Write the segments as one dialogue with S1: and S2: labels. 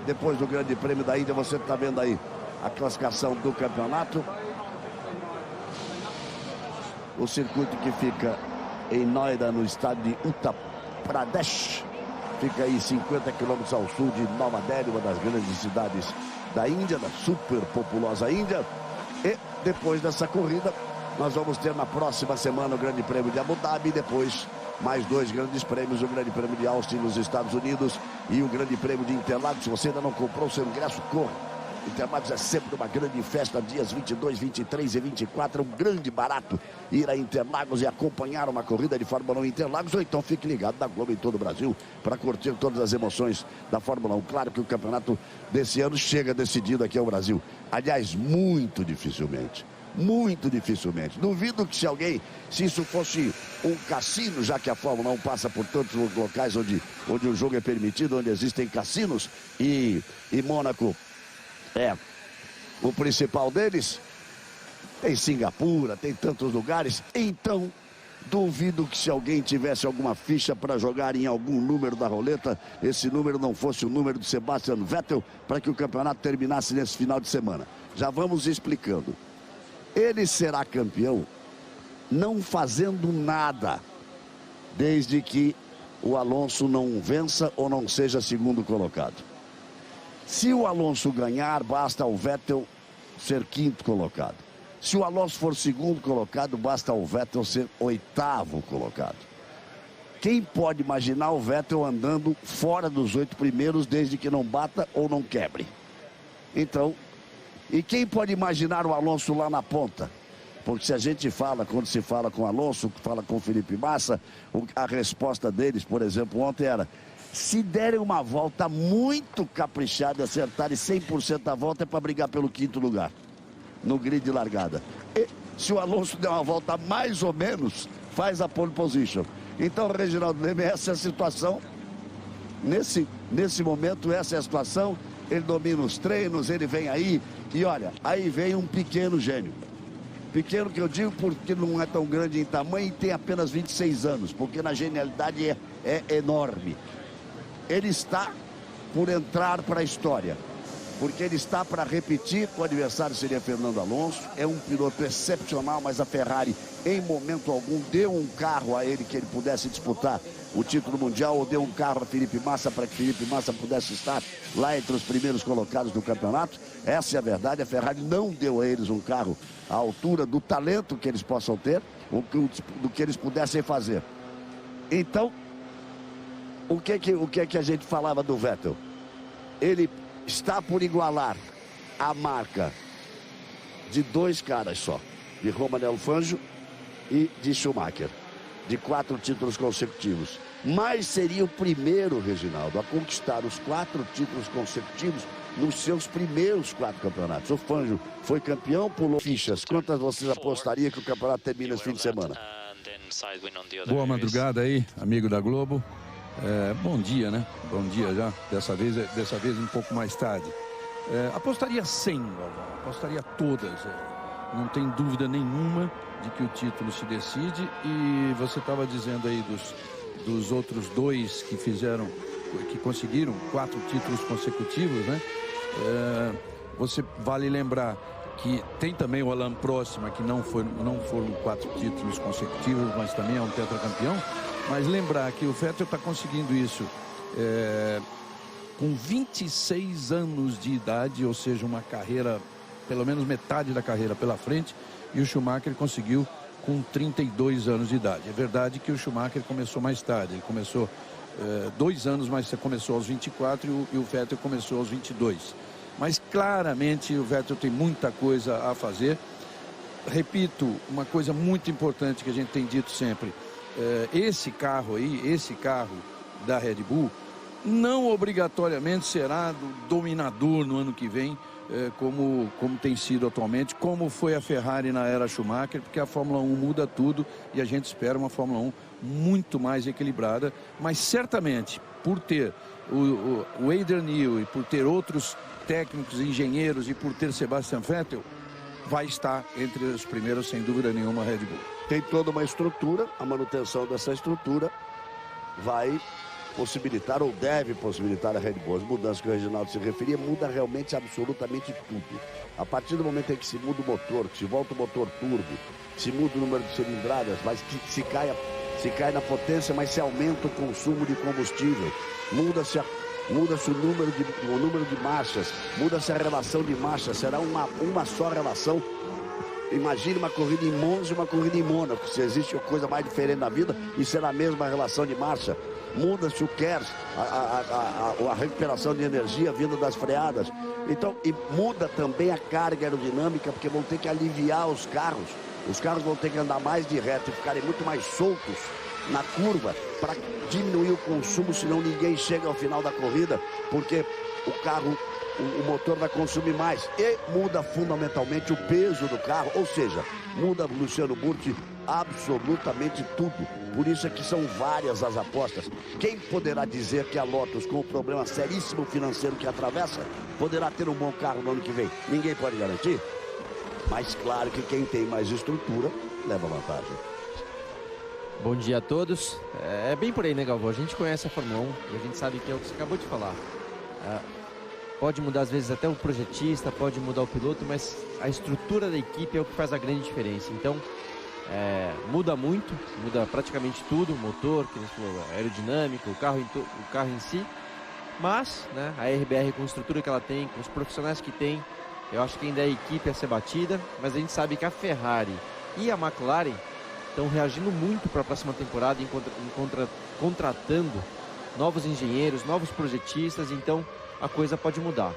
S1: depois do Grande Prêmio da Índia. Você está vendo aí a classificação do campeonato. O circuito que fica em Noida, no estado de Uttar Pradesh. Fica aí 50 quilômetros ao sul de Nova Delhi, uma das grandes cidades da Índia, da super populosa Índia. E depois dessa corrida, nós vamos ter na próxima semana o Grande Prêmio de Abu Dhabi, depois mais 2 grandes prêmios, o Grande Prêmio de Austin nos Estados Unidos e o Grande Prêmio de Interlagos. Se você ainda não comprou o seu ingresso, corra. Interlagos é sempre uma grande festa, dias 22, 23 e 24, um grande barato ir a Interlagos e acompanhar uma corrida de Fórmula 1 em Interlagos, ou então fique ligado na Globo em todo o Brasil para curtir todas as emoções da Fórmula 1. Claro que o campeonato desse ano chega decidido aqui ao Brasil. Aliás, muito dificilmente. Muito dificilmente. Duvido que se isso fosse um cassino, já que a Fórmula 1 passa por tantos locais onde o jogo é permitido, onde existem cassinos, e Mônaco é o principal deles. Tem Singapura, tem tantos lugares. Então, duvido que se alguém tivesse alguma ficha para jogar em algum número da roleta, esse número não fosse o número de Sebastian Vettel, para que o campeonato terminasse nesse final de semana. Já vamos explicando. Ele será campeão não fazendo nada, desde que o Alonso não vença ou não seja segundo colocado. Se o Alonso ganhar, basta o Vettel ser quinto colocado. Se o Alonso for segundo colocado, basta o Vettel ser oitavo colocado. Quem pode imaginar o Vettel andando fora dos 8 primeiros, desde que não bata ou não quebre? Então, e quem pode imaginar o Alonso lá na ponta? Porque se a gente fala, quando se fala com o Alonso, fala com o Felipe Massa, a resposta deles, por exemplo, ontem era: se derem uma volta muito caprichada, acertarem 100% da volta, é para brigar pelo quinto lugar no grid de largada. E se o Alonso der uma volta mais ou menos, faz a pole position. Então, Reginaldo Leme, essa é a situação. Nesse momento, essa é a situação. Ele domina os treinos, ele vem aí. E olha, aí vem um pequeno gênio. Pequeno que eu digo porque não é tão grande em tamanho e tem apenas 26 anos. Porque na genialidade é enorme. Ele está por entrar para a história, porque ele está para repetir. O adversário seria Fernando Alonso. É um piloto excepcional, mas a Ferrari em momento algum deu um carro a ele que ele pudesse disputar o título mundial, ou deu um carro a Felipe Massa para que Felipe Massa pudesse estar lá entre os primeiros colocados do campeonato. Essa é a verdade. A Ferrari não deu a eles um carro à altura do talento que eles possam ter, do que eles pudessem fazer. Então, o que a gente falava do Vettel? Ele está por igualar a marca de 2 caras só, de Romain Fangio e de Schumacher, de 4 títulos consecutivos. Mas seria o primeiro, Reginaldo, a conquistar os 4 títulos consecutivos nos seus primeiros 4 campeonatos. O Fangio foi campeão, pulou fichas. Quantas vocês apostariam que o campeonato termina esse fim de semana?
S2: Boa madrugada aí, amigo da Globo. Bom dia, né? Bom dia já. Dessa vez um pouco mais tarde. Apostaria 100, apostaria todas. Não tem dúvida nenhuma de que o título se decide. E você estava dizendo aí dos outros 2 que conseguiram 4 títulos consecutivos, né? Você vale lembrar que tem também o Alain Prost, que não foram 4 títulos consecutivos, mas também é um tetracampeão. Mas lembrar que o Vettel está conseguindo isso com 26 anos de idade, ou seja, uma carreira, pelo menos metade da carreira pela frente, e o Schumacher conseguiu com 32 anos de idade. É verdade que o Schumacher começou mais tarde, ele começou 2 anos, mas começou aos 24 e o Vettel começou aos 22. Mas claramente o Vettel tem muita coisa a fazer. Repito, uma coisa muito importante que a gente tem dito sempre: esse carro da Red Bull não obrigatoriamente será do dominador no ano que vem, como tem sido atualmente, como foi a Ferrari na era Schumacher, porque a Fórmula 1 muda tudo e a gente espera uma Fórmula 1 muito mais equilibrada, mas certamente por ter o Adrian Newey e por ter outros técnicos, engenheiros, e por ter Sebastian Vettel, vai estar entre os primeiros, sem dúvida nenhuma, a Red Bull.
S1: Tem toda uma estrutura, a manutenção dessa estrutura vai possibilitar ou deve possibilitar a Red Bull. As mudanças que o Reginaldo se referia, muda realmente absolutamente tudo. A partir do momento em que se muda o motor, que se volta o motor turbo, que se muda o número de cilindradas, mas que se cai na potência, mas se aumenta o consumo de combustível, muda-se o número de marchas, muda-se a relação de marchas, será uma só relação. Imagine uma corrida em Monza e uma corrida em Mônaco. Se existe coisa mais diferente na vida, e será a mesma relação de marcha. Muda-se o KERS, a recuperação de energia vinda das freadas. Então, e muda também a carga aerodinâmica, porque vão ter que aliviar os carros. Os carros vão ter que andar mais de reta e ficarem muito mais soltos na curva para diminuir o consumo, senão ninguém chega ao final da corrida, porque o motor vai consumir mais. E muda fundamentalmente o peso do carro, ou seja, muda, Luciano Burti, absolutamente tudo. Por isso é que são várias as apostas. Quem poderá dizer que a Lotus, com o problema seríssimo financeiro que atravessa, poderá ter um bom carro no ano que vem? Ninguém pode garantir. Mas claro que quem tem mais estrutura leva vantagem.
S3: Bom dia a todos. É bem por aí, né, Galvão? A gente conhece a Fórmula 1 e a gente sabe que é o que você acabou de falar. Pode mudar às vezes até o projetista, pode mudar o piloto, mas a estrutura da equipe é o que faz a grande diferença. Então, muda muito, muda praticamente tudo, o motor, que falou, aerodinâmico, o carro em si. Mas, né, a RBR com a estrutura que ela tem, com os profissionais que tem, eu acho que ainda é a equipe a ser batida, mas a gente sabe que a Ferrari e a McLaren estão reagindo muito para a próxima temporada, contratando novos engenheiros, novos projetistas, então a coisa pode mudar.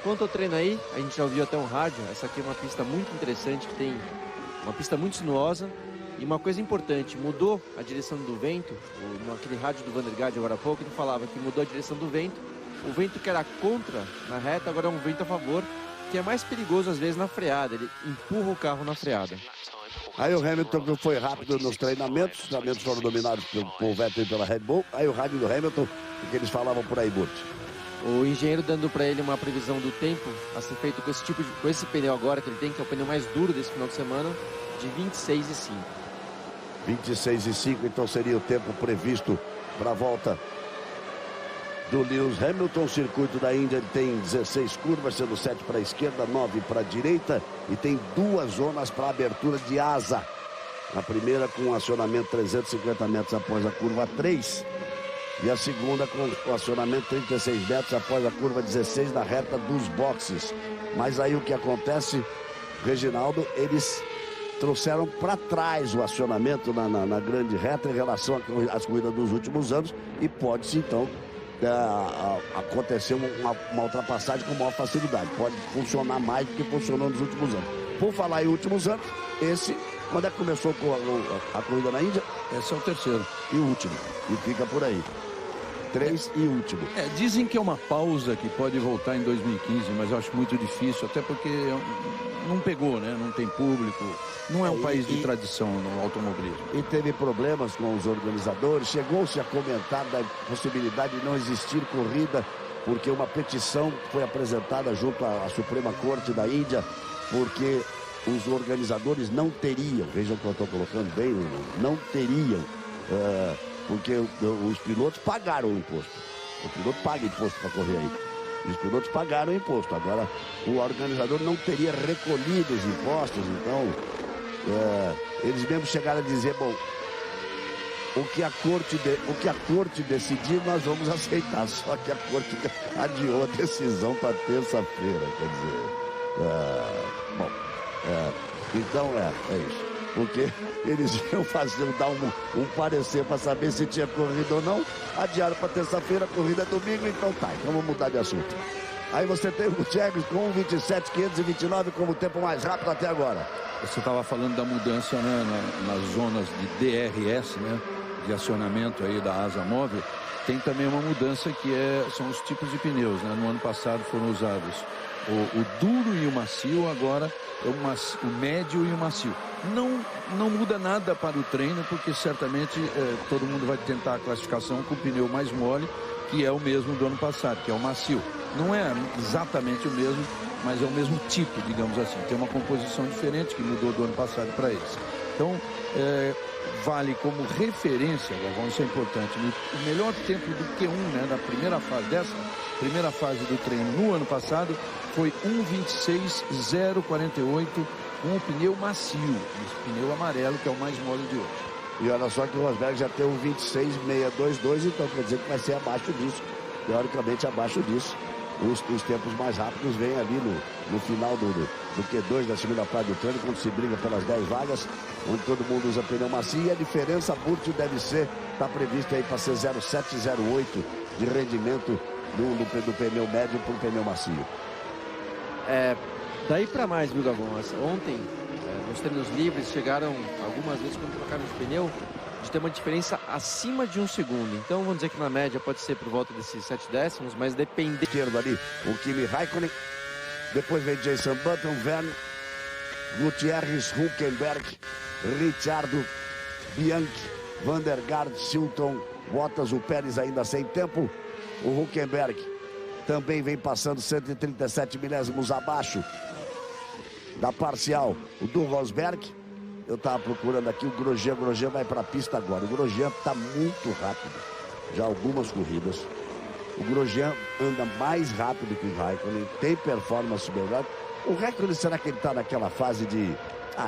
S3: Quanto ao treino aí, a gente já ouviu até um rádio, essa aqui é uma pista muito interessante, que tem uma pista muito sinuosa, e uma coisa importante, mudou a direção do vento, naquele rádio do Vandergaard agora há pouco, ele falava que mudou a direção do vento, o vento que era contra na reta, agora é um vento a favor, que é mais perigoso às vezes na freada, ele empurra o carro na freada.
S1: Aí o Hamilton, que foi rápido nos treinamentos, os treinamentos foram dominados por Vettel e pela Red Bull. Aí o rádio do Hamilton, o que eles falavam por aí, Burt?
S3: O engenheiro dando para ele uma previsão do tempo a ser feito com esse pneu agora que ele tem, que é o pneu mais duro desse final de semana, de 26,5.
S1: 26,5, então seria o tempo previsto para a volta do Lewis Hamilton. O circuito da Índia ele tem 16 curvas, sendo 7 para a esquerda, 9 para a direita, e tem 2 zonas para abertura de asa. A primeira com um acionamento 350 metros após a curva 3, e a segunda com acionamento 36 metros após a curva 16 da reta dos boxes. Mas aí o que acontece, Reginaldo, eles trouxeram para trás o acionamento na grande reta em relação às corridas dos últimos anos, e pode-se então acontecer uma ultrapassagem com maior facilidade. Pode funcionar mais do que funcionou nos últimos anos. Por falar em últimos anos, quando é que começou a corrida na Índia?
S2: Esse é o terceiro.
S1: E o último. E fica por aí. 3 e último.
S2: Dizem que é uma pausa que pode voltar em 2015, mas eu acho muito difícil, até porque não pegou, né? Não tem público, não é um país de tradição no automobilismo. E
S1: teve problemas com os organizadores, chegou-se a comentar da possibilidade de não existir corrida, porque uma petição foi apresentada junto à Suprema Corte da Índia, porque os organizadores não teriam, vejam que eu estou colocando bem, não teriam, porque os pilotos pagaram o imposto. O piloto paga imposto para correr aí. Os pilotos pagaram o imposto. Agora, o organizador não teria recolhido os impostos. Então, eles mesmos chegaram a dizer, bom, o que a corte decidir, nós vamos aceitar. Só que a corte adiou a decisão para terça-feira. Quer dizer, então é isso. Porque eles iam dar um parecer para saber se tinha corrida ou não. Adiaram para terça-feira, a corrida é domingo, então tá. Então vamos mudar de assunto. Aí você tem o Gutierrez com 1:27.529 como o tempo mais rápido até agora.
S2: Você estava falando da mudança, né, nas zonas de DRS, né, de acionamento aí da asa móvel. Tem também uma mudança que são os tipos de pneus, né? No ano passado foram usados o duro e o macio, agora é o médio e o macio. Não muda nada para o treino, porque certamente todo mundo vai tentar a classificação com o pneu mais mole, que é o mesmo do ano passado, que é o macio. Não é exatamente o mesmo, mas é o mesmo tipo, digamos assim. Tem uma composição diferente que mudou do ano passado para esse. Então, vale como referência, Galvão, isso é importante, o melhor tempo do Q1, né, da primeira fase, dessa primeira fase do treino no ano passado, foi 1:26.048 com o pneu macio, esse pneu amarelo, que é o mais mole de hoje.
S1: E olha só que o Rosberg já tem um 26.622, então quer dizer que vai ser abaixo disso, teoricamente abaixo disso. Os tempos mais rápidos vêm ali no final do Q2 da segunda parte do treino, quando se briga pelas 10 vagas, onde todo mundo usa pneu macio, e a diferença Burti deve ser, está prevista aí para ser 0,708 de rendimento do pneu médio para o pneu macio.
S3: Daí para mais, viu, Galvão? Ontem, nos treinos livres, chegaram algumas vezes quando trocaram de pneu, de ter uma diferença acima de 1 segundo. Então, vamos dizer que na média pode ser por volta desses 7 décimos, mas depende...
S1: Esquerdo ali, o Kimi Raikkonen, depois vem Jason Button, Verne, Gutierrez, Hülkenberg, Ricciardo, Bianchi, Van der Garde, Silton, Bottas, o Pérez ainda sem tempo, o Hülkenberg também vem passando 137 milésimos abaixo da parcial, o do Rosberg. Eu estava procurando aqui o Grosjean vai para a pista agora. O Grosjean está muito rápido, já algumas corridas. O Grosjean anda mais rápido que o Raikkonen, tem performance melhor. O Raikkonen, será que ele está naquela fase de...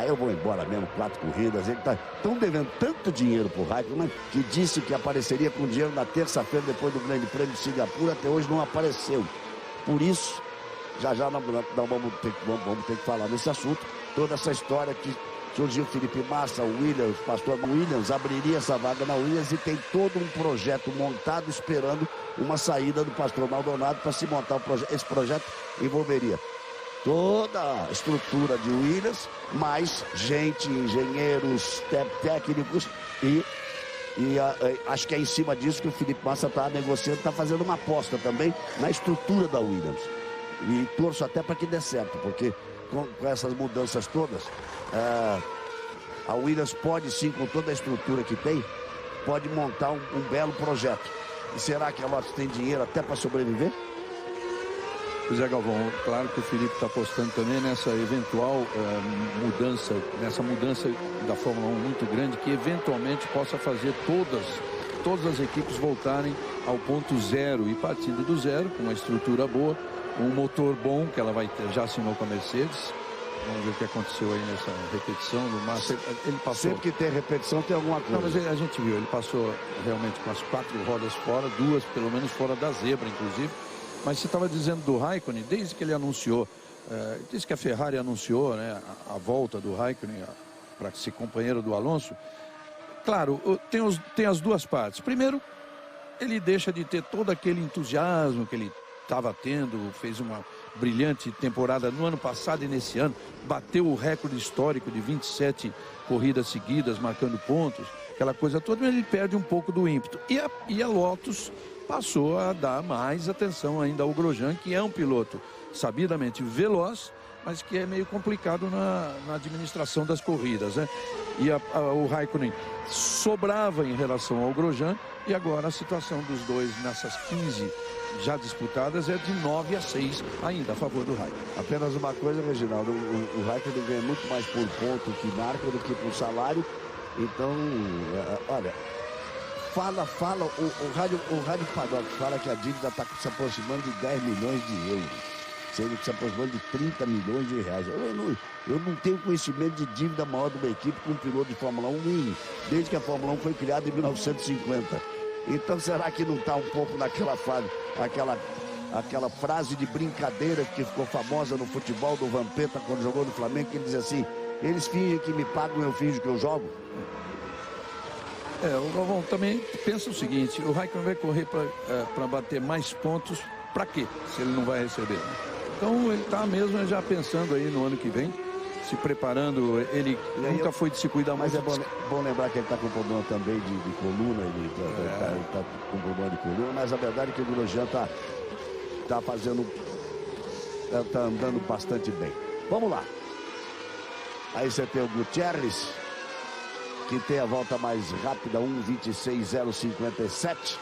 S1: eu vou embora mesmo, 4 corridas. Ele estão devendo tanto dinheiro pro Raikkonen, que disse que apareceria com dinheiro na terça-feira, depois do Grande Prêmio de Singapura, até hoje não apareceu. Por isso, já nós vamos ter que falar nesse assunto, toda essa história que surgiu Felipe Massa, o Williams, o pastor Williams, abriria essa vaga na Williams, e tem todo um projeto montado esperando uma saída do pastor Maldonado para se montar o projeto. Esse projeto envolveria toda a estrutura de Williams, mais gente, engenheiros, técnicos, e acho que é em cima disso que o Felipe Massa está negociando, está fazendo uma aposta também na estrutura da Williams. E torço até para que dê certo, porque com essas mudanças todas, a Williams pode sim, com toda a estrutura que tem, pode montar um belo projeto. E será que a Lotus tem dinheiro até para sobreviver?
S2: Pois é, Galvão, claro que o Felipe está apostando também nessa eventual mudança, nessa mudança da Fórmula 1 muito grande, que eventualmente possa fazer todas as equipes voltarem ao ponto zero, e partindo do zero, com uma estrutura boa, um motor bom, que ela vai ter, já assinou com a Mercedes. Vamos ver o que aconteceu aí nessa repetição do Massa. Ele passou...
S1: Sempre que tem repetição tem alguma coisa.
S2: Não, mas a gente viu, ele passou realmente com as 4 rodas fora, 2 pelo menos fora da zebra, inclusive. Mas você estava dizendo do Raikkonen, desde que ele anunciou, desde que a Ferrari anunciou, né, a volta do Raikkonen para ser companheiro do Alonso, claro, tem as duas partes. Primeiro, ele deixa de ter todo aquele entusiasmo que ele estava tendo, fez uma brilhante temporada no ano passado e nesse ano, bateu o recorde histórico de 27 corridas seguidas, marcando pontos, aquela coisa toda, mas ele perde um pouco do ímpeto. E a Lotus passou a dar mais atenção ainda ao Grosjean, que é um piloto sabidamente veloz, mas que é meio complicado na administração das corridas, né? E o Raikkonen sobrava em relação ao Grosjean, e agora a situação dos dois nessas 15 já disputadas é de 9-6 ainda a favor do Raikkonen.
S1: Apenas uma coisa, Reginaldo, o Raikkonen ganha muito mais por ponto que marca do que por salário. Então, olha, o Rádio Paddock fala que a dívida está se aproximando de 10 milhões de euros, sendo que se aproximando de 30 milhões de reais. Eu não tenho conhecimento de dívida maior de uma equipe com um piloto de Fórmula 1 desde que a Fórmula 1 foi criada em 1950. Então, será que não está um pouco naquela fase, aquela frase de brincadeira que ficou famosa no futebol do Vampeta quando jogou no Flamengo, que ele dizia assim: eles fingem que me pagam, eu finjo que eu jogo?
S2: O Galvão também pensa o seguinte: o Raikkonen vai correr para bater mais pontos, para quê? Se ele não vai receber. Então ele está mesmo já pensando aí no ano que vem, se preparando. Ele nunca foi de se cuidar mais.
S1: Mas é bom lembrar que ele está com problema também de coluna, ele está com problema de coluna, mas a verdade é que o Grosjean está andando bastante bem. Vamos lá. Aí você tem o Gutierrez, que tem a volta mais rápida, 1:26.057.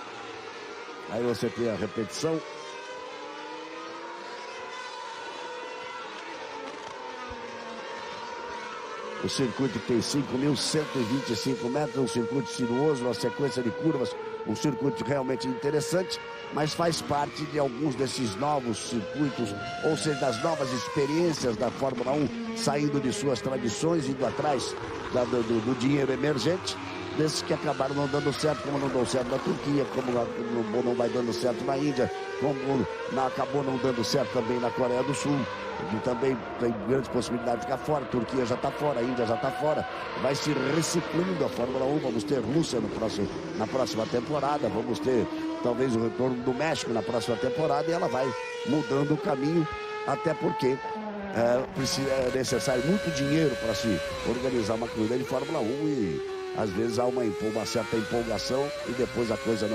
S1: Aí você tem a repetição. O circuito tem 5.125 metros, um circuito sinuoso, uma sequência de curvas, um circuito realmente interessante, mas faz parte de alguns desses novos circuitos, ou seja, das novas experiências da Fórmula 1, saindo de suas tradições, indo atrás do dinheiro emergente, desses que acabaram não dando certo, como não deu certo na Turquia, como não vai dando certo na Índia, como acabou não dando certo também na Coreia do Sul. E também tem grande possibilidade de ficar fora. A Turquia já está fora, a Índia já está fora. Vai se reciclando a Fórmula 1. Vamos ter Rússia na próxima temporada. Vamos ter talvez o retorno do México na próxima temporada. E ela vai mudando o caminho, até porque é necessário muito dinheiro para se organizar uma corrida de Fórmula 1. E às vezes há uma certa empolgação e depois a coisa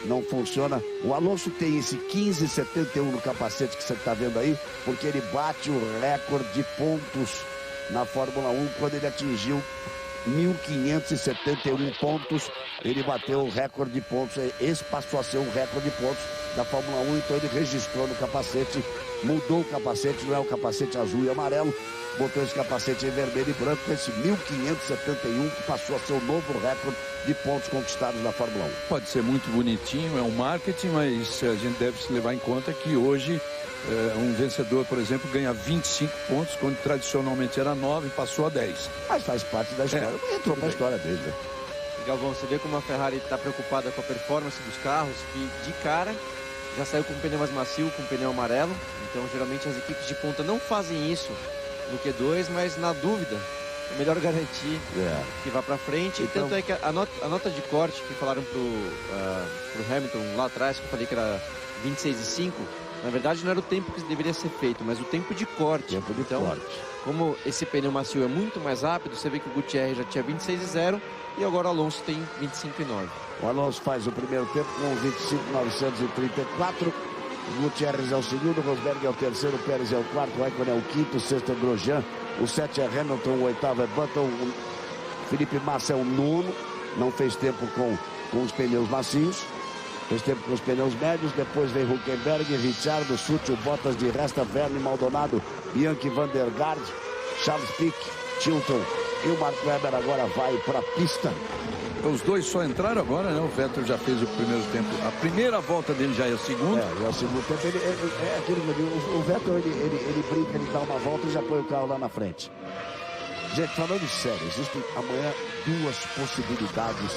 S1: não funciona. O Alonso tem esse 15,71 no capacete que você está vendo aí, porque ele bate o recorde de pontos na Fórmula 1 quando ele atingiu 1.571 pontos. Ele bateu o recorde de pontos, esse passou a ser um recorde de pontos da Fórmula 1, então ele registrou no capacete, mudou o capacete, não é o capacete azul e amarelo, botou esse capacete em vermelho e branco, esse 1.571 que passou a ser o novo recorde de pontos conquistados na Fórmula 1.
S2: Pode ser muito bonitinho, é um marketing, mas a gente deve se levar em conta que hoje um vencedor, por exemplo, ganha 25 pontos, quando tradicionalmente era 9 e passou a 10.
S1: Mas faz parte da história, entrou para a história dele, né?
S3: Galvão, você vê como a Ferrari está preocupada com a performance dos carros, que de cara já saiu com um pneu mais macio, com um pneu amarelo. Então, geralmente, as equipes de ponta não fazem isso no Q2, mas na dúvida, é melhor garantir que vá para frente. Então... E tanto é que a nota de corte que falaram pro Hamilton lá atrás, que eu falei que era 26,5, na verdade não era o tempo que deveria ser feito, mas o tempo de corte. Como esse pneu macio é muito mais rápido, você vê que o Gutierrez já tinha 26,0 e agora o Alonso tem 25,9.
S1: O Alonso faz o primeiro tempo com 25.934. O Gutierrez é o segundo, Rosberg é o terceiro, o Pérez é o quarto, o Raikkonen é o quinto, o sexto é Grosjean, o sétimo é Hamilton, o oitavo é Button, o Felipe Massa é o nono, não fez tempo com os pneus macios, fez tempo com os pneus médios. Depois vem Hülkenberg, Ricciardo, Sutil, Bottas de Resta, Verne, Maldonado, Bianchi, Van der Garde, Charles Pic, Chilton e o Mark Webber agora vai para a pista.
S2: Os dois só entraram agora, né? O Vettel já fez o primeiro tempo. A primeira volta dele já é a segunda.
S1: É o segundo tempo. O Vettel, ele brinca, ele dá uma volta e já põe o carro lá na frente. Gente, falando sério, existem amanhã duas possibilidades.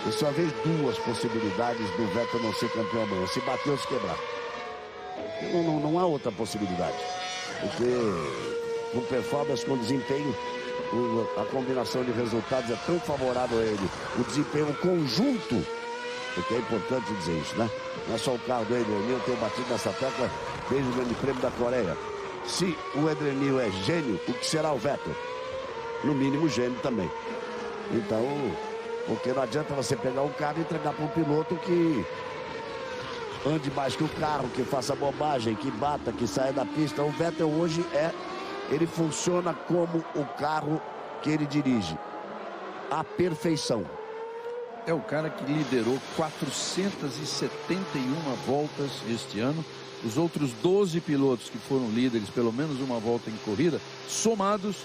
S1: Eu só vejo duas possibilidades do Vettel não ser campeão amanhã. Se bater ou se quebrar. Não há outra possibilidade. Porque com performance, com desempenho, a combinação de resultados é tão favorável a ele. O desempenho conjunto, porque é importante dizer isso, né? Não é só o carro do Adrian Newey, eu tenho batido nessa tecla desde o Grande Prêmio da Coreia. Se o Adrian Newey é gênio, o que será o Vettel? No mínimo gênio também. Então, porque não adianta você pegar um carro e entregar para um piloto que ande mais que o carro, que faça bobagem, que bata, que saia da pista. O Vettel hoje ele funciona como o carro que ele dirige. A perfeição.
S2: É o cara que liderou 471 voltas este ano. Os outros 12 pilotos que foram líderes, pelo menos uma volta em corrida, somados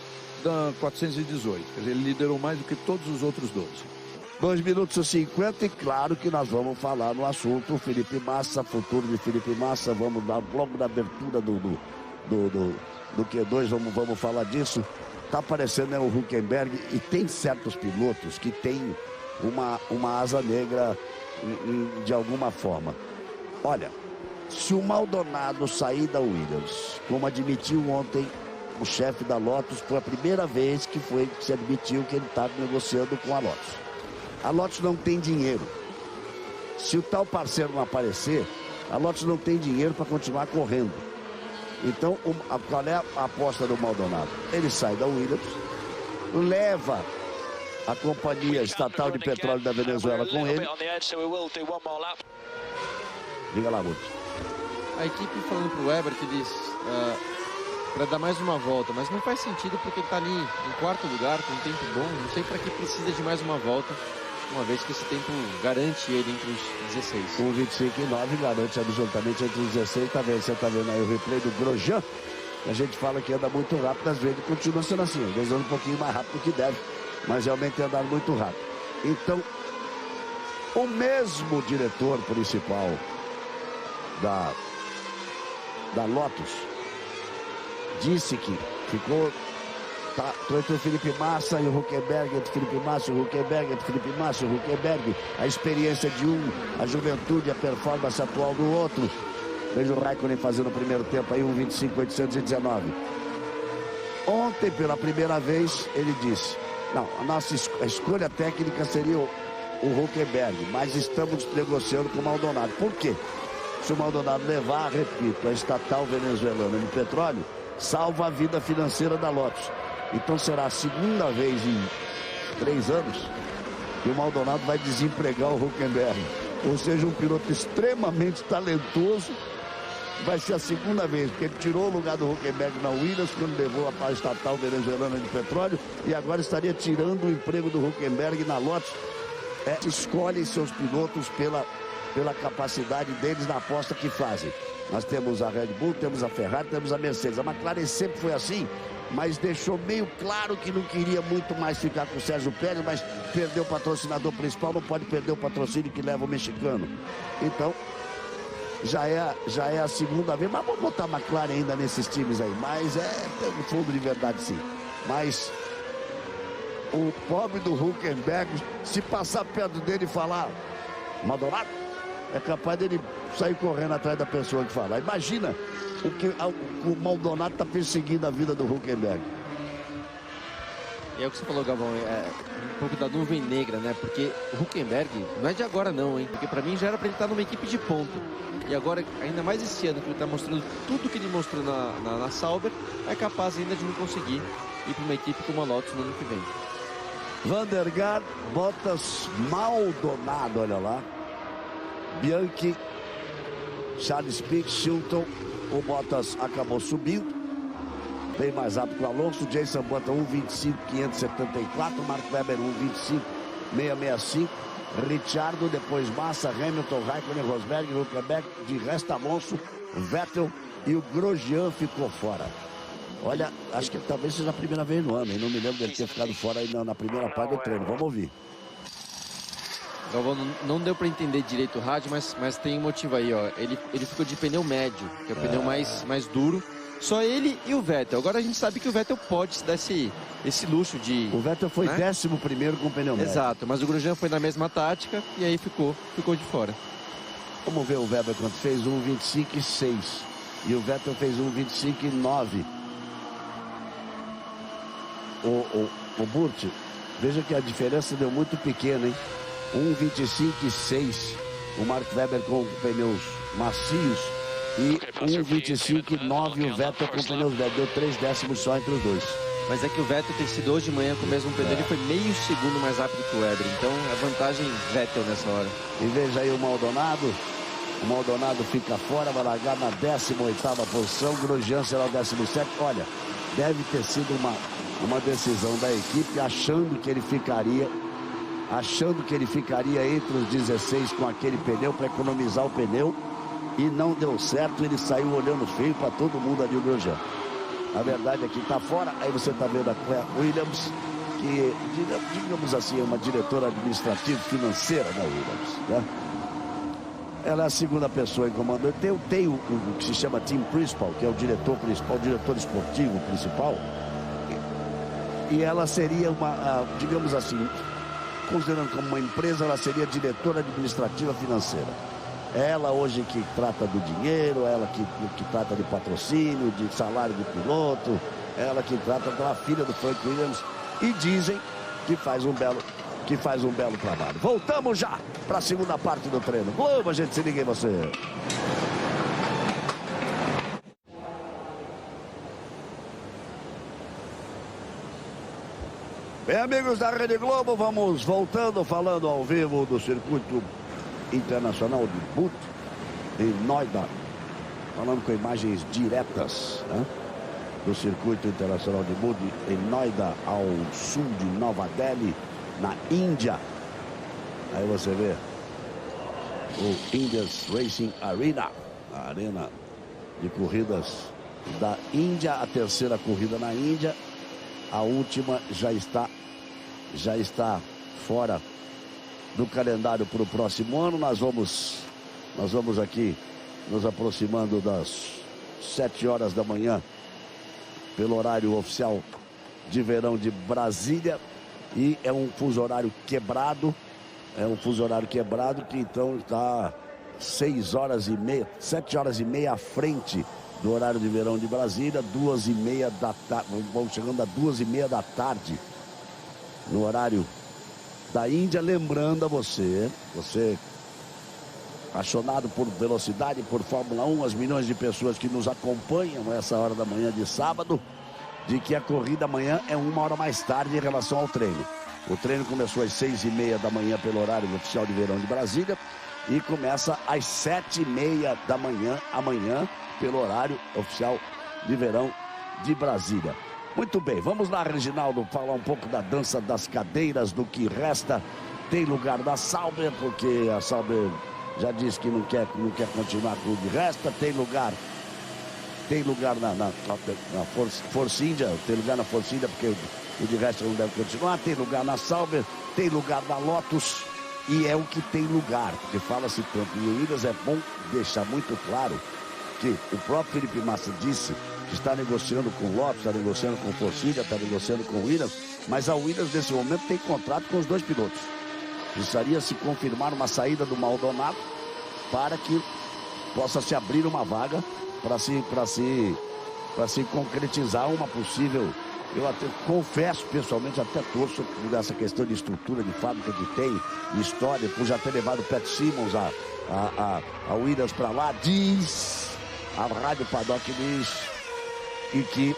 S2: da 418. Quer dizer, ele liderou mais do que todos os outros 12.
S1: 2 minutos e 50, e claro que nós vamos falar no assunto Felipe Massa, futuro de Felipe Massa. Vamos dar logo na abertura do Q2, vamos falar disso. Tá aparecendo o Hülkenberg, e tem certos pilotos que tem uma asa negra de alguma forma. Olha, se o Maldonado sair da Williams, como admitiu ontem o chefe da Lotus, foi a primeira vez que se admitiu que ele estava negociando com a Lotus. A Lotus não tem dinheiro. Se o tal parceiro não aparecer, a Lotus não tem dinheiro para continuar correndo. Então, qual é a aposta do Maldonado? Ele sai da Williams, leva a companhia estatal de petróleo da Venezuela com ele. Diga lá, Guto.
S3: A equipe falando pro Webber que diz para dar mais uma volta, mas não faz sentido porque ele tá ali em quarto lugar, com um tempo bom. Não sei para que precisa de mais uma volta. uma vez que esse tempo garante ele entre os 16.
S1: 1:25,9 garante absolutamente entre os 16. Tá vendo? Você tá vendo aí o replay do Grosjean. A gente fala que anda muito rápido, às vezes continua sendo assim. Às vezes anda um pouquinho mais rápido do que deve, mas realmente tem andado muito rápido. Então, o mesmo diretor principal da Lotus disse que ficou entre o Felipe Massa e o Hülkenberg, entre o Felipe Massa e o Hülkenberg, entre o Felipe Massa e o Hülkenberg, a experiência de um, a juventude, a performance atual do outro. Veja o Raikkonen fazendo o primeiro tempo aí, 1:25,819. Ontem, pela primeira vez, ele disse, não, a escolha técnica seria o Hülkenberg, mas estamos negociando com o Maldonado. Por quê? Se o Maldonado levar, repito, a estatal venezuelana de petróleo, salva a vida financeira da Lotus. Então será a segunda vez em 3 anos que o Maldonado vai desempregar o Hülkenberg. Ou seja, um piloto extremamente talentoso. Vai ser a segunda vez, porque ele tirou o lugar do Hülkenberg na Williams quando levou a estatal venezuelana de petróleo, e agora estaria tirando o emprego do Hülkenberg na Lotus. Escolhem seus pilotos pela capacidade deles na aposta que fazem. Nós temos a Red Bull, temos a Ferrari, temos a Mercedes. A McLaren sempre foi assim, mas deixou meio claro que não queria muito mais ficar com o Sérgio Pérez, mas perdeu o patrocinador principal, não pode perder o patrocínio que leva o mexicano. Então, já é a segunda vez, mas vamos botar a McLaren ainda nesses times aí, mas tem um fundo de verdade sim. Mas o pobre do Hülkenberg, se passar perto dele e falar Maldonado, é capaz dele sair correndo atrás da pessoa que fala. Imagina o que o Maldonado está perseguindo a vida do Hülkenberg.
S3: E é o que você falou, Galvão, um pouco da nuvem negra, né? Porque o Hülkenberg não é de agora não, hein? Porque pra mim já era pra ele estar numa equipe de ponto. E agora, ainda mais esse ano, que ele tá mostrando tudo que ele mostrou na Sauber, é capaz ainda de não conseguir ir pra uma equipe como a Lotus no ano que vem.
S1: Van der Garde, Bottas, Maldonado, olha lá. Bianchi, Charles Pitt, Chilton. O Bottas acabou subindo. Bem mais rápido que o Alonso. Jason Button 1:25,574. Mark Webber 1:25,665. Ricciardo, depois Massa, Hamilton, Raikkonen, Rosberg, Hülkenberg. De resto, Alonso, Vettel e o Grosjean ficou fora. Olha, acho que talvez seja a primeira vez no ano. Eu não me lembro dele ter ficado fora aí na primeira parte do treino. Vamos ouvir.
S3: Galvão, não deu para entender direito o rádio, mas tem um motivo aí, ó. Ele ficou de pneu médio, que é o pneu mais duro. Só ele e o Vettel. Agora a gente sabe que o Vettel pode se dar esse luxo de...
S1: O Vettel foi 11º com o pneu médio.
S3: Exato, mas o Grosjean foi na mesma tática e aí ficou de fora.
S1: Vamos ver o Weber quanto fez, 1:25,6. E o Vettel fez 1:25,9. O Burt, veja que a diferença deu muito pequena, hein? 1:25,6. O Mark Webber com pneus macios e 1:25,9 o Vettel com pneus velhos. Deu 3 décimos só entre os dois.
S3: Mas é que o Vettel tem sido hoje de manhã com o mesmo pneu, ele foi meio segundo mais rápido que o Webber. Então a vantagem Vettel nessa hora.
S1: E veja aí o Maldonado. O Maldonado fica fora, vai largar na 18ª posição. Grosjean será o 17º. Olha, deve ter sido uma decisão da equipe, achando que ele ficaria entre os 16 com aquele pneu para economizar o pneu, e não deu certo. Ele saiu olhando feio para todo mundo ali, o Grosjean. A verdade é que está fora. Aí você está vendo a Claire Williams, que, digamos assim, é uma diretora administrativa financeira da Williams, né? Ela é a segunda pessoa em comando. Tem o que se chama Team Principal, que é o diretor principal, o diretor esportivo principal. E ela seria digamos assim, considerando como uma empresa, ela seria diretora administrativa financeira. Ela hoje que trata do dinheiro, ela que trata de patrocínio, de salário do piloto, ela que trata da filha do Frank Williams, e dizem que faz um belo trabalho. Voltamos já para a segunda parte do treino. Globo, a gente se liga em você. Bem, amigos da Rede Globo, vamos voltando, falando ao vivo do circuito internacional de Bud, em Noida. Falando com imagens diretas, né, do circuito internacional de Bud, em Noida, ao sul de Nova Delhi, na Índia. Aí você vê o India's Racing Arena, a arena de corridas da Índia, a terceira corrida na Índia. A última já está fora do calendário para o próximo ano. Nós vamos aqui nos aproximando das 7 horas da manhã pelo horário oficial de verão de Brasília, e é um fuso horário quebrado. É um fuso horário quebrado que então está 6 horas e meia, 7 horas e meia à frente do horário de verão de Brasília, 2h30 da tarde, vamos chegando a 2h30 da tarde no horário da Índia. Lembrando a você apaixonado por velocidade, por Fórmula 1, as milhões de pessoas que nos acompanham nessa hora da manhã de sábado, de que a corrida amanhã é 1 hora mais tarde em relação ao treino. O treino começou às 6h30 da manhã pelo horário oficial de verão de Brasília e começa às 7h30 da manhã amanhã pelo horário oficial de verão de Brasília. Muito bem, vamos lá, Reginaldo, falar um pouco da dança das cadeiras, do que resta. Tem lugar da Sauber, porque a Sauber já disse que não quer continuar com o de resta. Tem lugar na Force India, tem lugar na Force India, porque o de resto não deve continuar. Tem lugar na Sauber, tem lugar na Lotus, e é o que tem lugar, porque fala-se tanto em Williams. É bom deixar muito claro que o próprio Felipe Massa disse que está negociando com o Lotus, está negociando com o Force India, está negociando com o Williams, mas a Williams nesse momento tem contrato com os dois pilotos. Precisaria se confirmar uma saída do Maldonado para que possa se abrir uma vaga para se concretizar uma possível. Eu até confesso, pessoalmente, até torço por essa questão de estrutura de fábrica que tem, de história, por já ter levado o Pat Simmons a Williams para lá. Diz, a Rádio Paddock diz, e que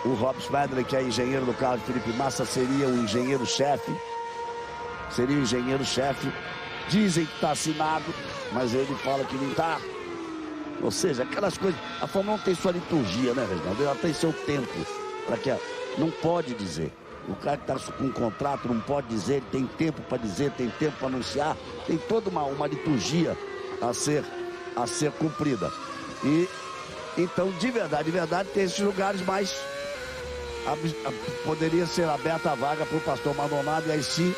S1: o Rob Smedley, que é engenheiro do carro de Felipe Massa, seria o engenheiro-chefe. Seria o engenheiro-chefe. Dizem que está assinado, mas ele fala que não está. Ou seja, aquelas coisas. A Fórmula 1 tem sua liturgia, né, Reginaldo? Ela tem seu tempo. Para que não pode dizer. O cara que está com um contrato não pode dizer, tem tempo para dizer, tem tempo para anunciar. Tem toda uma liturgia a ser cumprida. E então, de verdade, tem esses lugares mais. Poderia ser aberta a vaga para o pastor Maldonado, e aí sim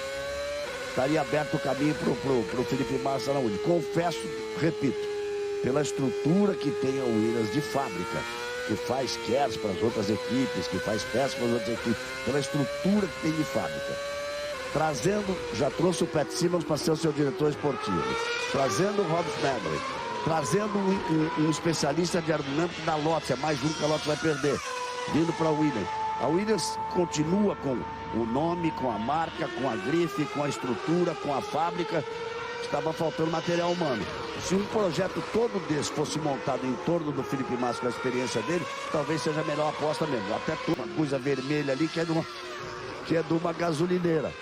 S1: estaria aberto o caminho para o Felipe Massa na Williams. Confesso, repito, pela estrutura que tem a Williams de fábrica, que faz cares para as outras equipes, que faz peças para as outras equipes, pela estrutura que tem de fábrica. Já trouxe o Pat Simmons para ser o seu diretor esportivo, trazendo o Rob Smedley, trazendo um especialista de aerodinâmica da Lotus, é mais um que a Lotus vai perder, vindo para a Williams. A Williams continua com o nome, com a marca, com a grife, com a estrutura, com a fábrica. Estava faltando material humano. Se um projeto todo desse fosse montado em torno do Felipe Massa, com a experiência dele, talvez seja a melhor aposta mesmo. Até uma coisa vermelha ali que é de uma gasolineira.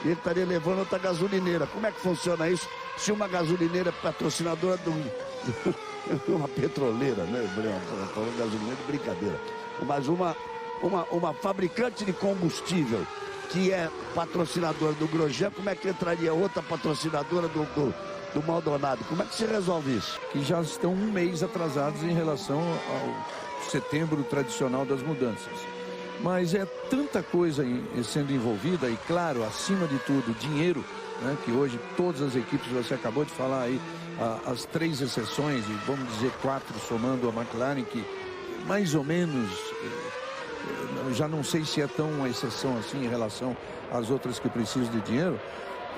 S1: Ele estaria levando outra gasolineira. Como é que funciona isso? Se uma gasolineira é patrocinadora de uma petroleira, né? Falando gasolineira de brincadeira. Mas uma fabricante de combustível que é patrocinadora do Grosjean, como é que entraria outra patrocinadora do Maldonado? Como é que se resolve isso?
S2: Que já estão um mês atrasados em relação ao setembro tradicional das mudanças. Mas é tanta coisa sendo envolvida, e claro, acima de tudo, dinheiro, né, que hoje todas as equipes, você acabou de falar aí, as 3 exceções, e vamos dizer 4 somando a McLaren, que mais ou menos, já não sei se é tão uma exceção assim em relação às outras que precisam de dinheiro.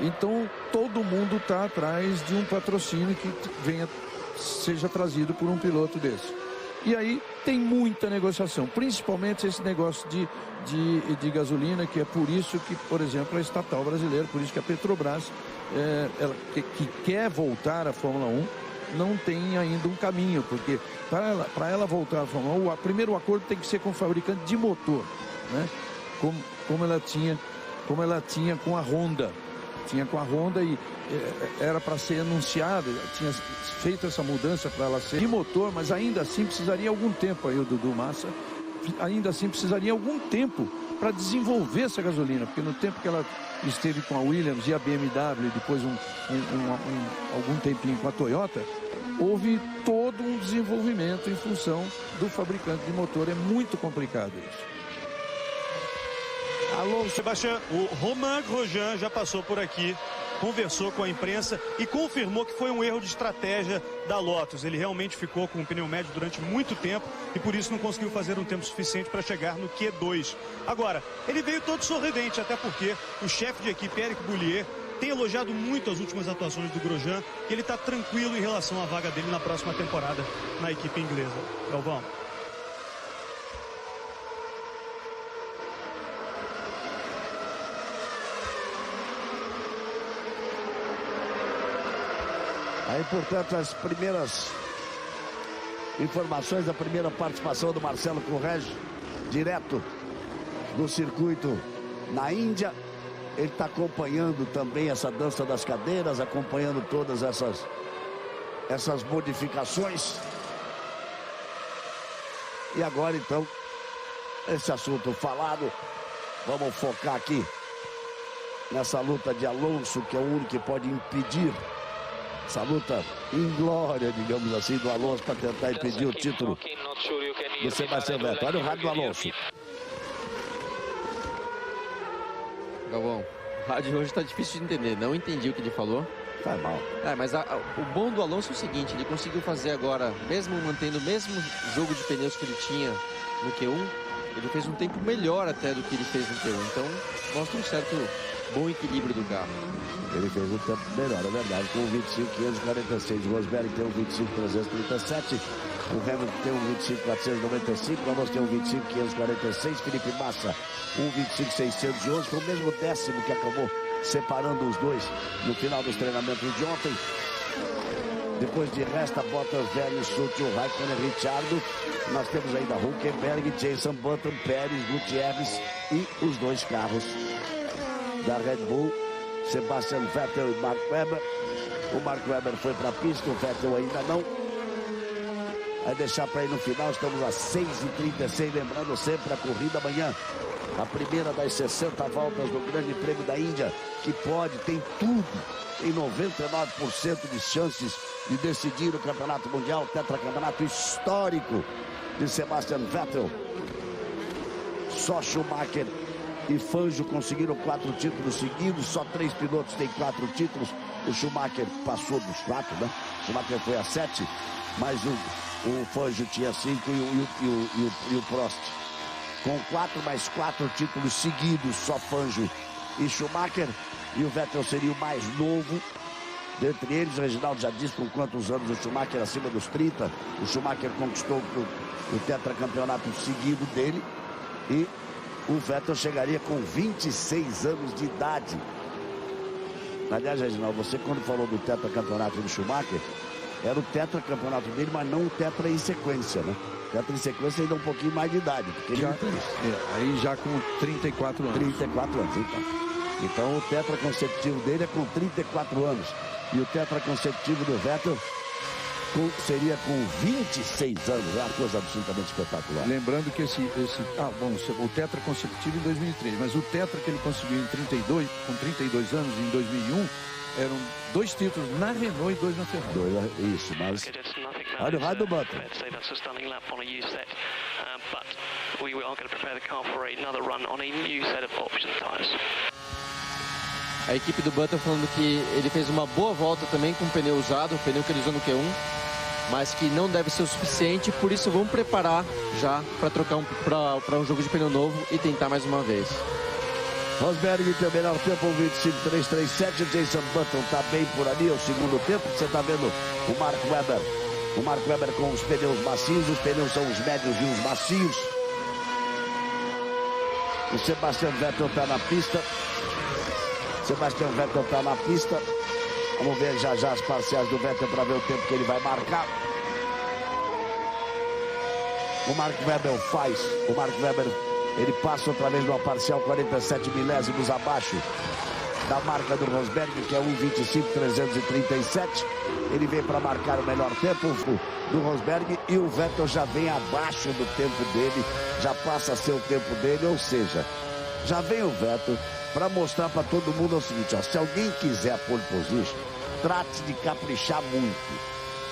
S2: Então todo mundo está atrás de um patrocínio que seja trazido por um piloto desse. E aí tem muita negociação, principalmente esse negócio de gasolina, que é por isso que, por exemplo, a estatal brasileira, por isso que a Petrobras, que quer voltar à Fórmula 1, não tem ainda um caminho, porque para ela voltar à Fórmula 1, primeiro o acordo tem que ser com o fabricante de motor, né? Como ela tinha com a Honda. Tinha com a Honda e era para ser anunciada, tinha feito essa mudança para ela ser de motor, mas ainda assim precisaria algum tempo aí o Dudu Massa ainda assim precisaria algum tempo para desenvolver essa gasolina, porque no tempo que ela esteve com a Williams e a BMW, e depois algum tempinho com a Toyota, houve todo um desenvolvimento em função do fabricante de motor. É muito complicado isso.
S4: Alô, Sebastião, o Romain Grosjean já passou por aqui, conversou com a imprensa e confirmou que foi um erro de estratégia da Lotus. Ele realmente ficou com o pneu médio durante muito tempo e por isso não conseguiu fazer um tempo suficiente para chegar no Q2. Agora, ele veio todo sorridente, até porque o chefe de equipe, Eric Boulier, tem elogiado muito as últimas atuações do Grosjean e ele está tranquilo em relação à vaga dele na próxima temporada na equipe inglesa. Galvão.
S1: Aí, portanto, as primeiras informações da primeira participação do Marcelo Correge, direto do circuito na Índia. Ele está acompanhando também essa dança das cadeiras, acompanhando todas essas modificações. E agora, então, esse assunto falado, vamos focar aqui nessa luta de Alonso, que é o único que pode impedir essa luta inglória, digamos assim, do Alonso para tentar impedir o título do Sebastian Vettel. Olha o rádio do Alonso.
S3: Galvão, o rádio hoje está difícil de entender. Não entendi o que ele falou.
S1: Tá mal.
S3: Mas o bom do Alonso é o seguinte, ele conseguiu fazer agora, mesmo mantendo o mesmo jogo de pneus que ele tinha no Q1, ele fez um tempo melhor até do que ele fez no Q1. Então, mostra um certo bom equilíbrio do carro.
S1: Ele fez um tempo melhor, é verdade, com 25.546. O Rosberg tem um 25.337. O Hamilton tem um 25.495. O Alonso tem um 25.546. Felipe Massa, um 25.611. Foi o mesmo décimo que acabou separando os dois no final dos treinamentos de ontem. Depois de resta, Bottas, Vettel, Sutil, Raikkonen, Ricciardo. Nós temos ainda Hülkenberg, Jenson Button, Pérez, Gutierrez e os dois carros da Red Bull, Sebastian Vettel e Mark Webber. O Mark Webber foi para a pista, o Vettel ainda não. Vai deixar para ir no final, estamos a 6h36, lembrando sempre a corrida amanhã, a primeira das 60 voltas do Grande Prêmio da Índia, que tem tudo, tem 99% de chances de decidir o Campeonato Mundial, tetracampeonato histórico de Sebastian Vettel. Só Schumacher e Fangio conseguiram 4 títulos seguidos, só 3 pilotos têm 4 títulos. O Schumacher passou dos 4, né? O Schumacher foi a 7, mas o Fangio tinha 5 e o Prost. Com 4 mais 4 títulos seguidos, só Fangio e Schumacher. E o Vettel seria o mais novo dentre eles. O Reginaldo já disse com quantos anos o Schumacher, acima dos 30. O Schumacher conquistou o tetracampeonato seguido dele. E o Vettel chegaria com 26 anos de idade. Aliás, Reginaldo, você quando falou do tetracampeonato do Schumacher, era o tetracampeonato dele, mas não o tetra em sequência, né? O tetra em sequência ainda um pouquinho mais de idade. Porque ele
S2: aí já com 34 anos.
S1: 34 anos, então. Então o tetra consecutivo dele é com 34 anos. E o tetra consecutivo do Vettel seria com 26 anos. É uma coisa absolutamente espetacular.
S2: Lembrando que o tetra consecutivo em 2003, mas o tetra que ele conseguiu com 32 anos em 2001, eram 2 títulos na Renault e 2 na Ferrari.
S1: Isso, mas olha o rádio do Button.
S3: A equipe do Button falando que ele fez uma boa volta também com o pneu usado, o pneu que ele usou no Q1, mas que não deve ser o suficiente, por isso vamos preparar já para trocar para um jogo de pneu novo e tentar mais uma vez.
S1: Rosberg tem o melhor tempo, 25.337. Jason Button está bem por ali, é o segundo tempo. Você está vendo o Mark Webber. O Mark Webber com os pneus macios, os pneus são os médios e os macios. O Sebastian Vettel está na pista. Sebastian Vettel está na pista. Vamos ver já as parciais do Vettel para ver o tempo que ele vai marcar. O Mark Webber, ele passa outra vez numa parcial 47 milésimos abaixo da marca do Rosberg, que é 1:25.337. Ele vem para marcar o melhor tempo do Rosberg e o Vettel já vem abaixo do tempo dele, já passa a ser o tempo dele, ou seja, já vem o Vettel para mostrar para todo mundo o seguinte, ó, se alguém quiser a pole position, trate de caprichar muito,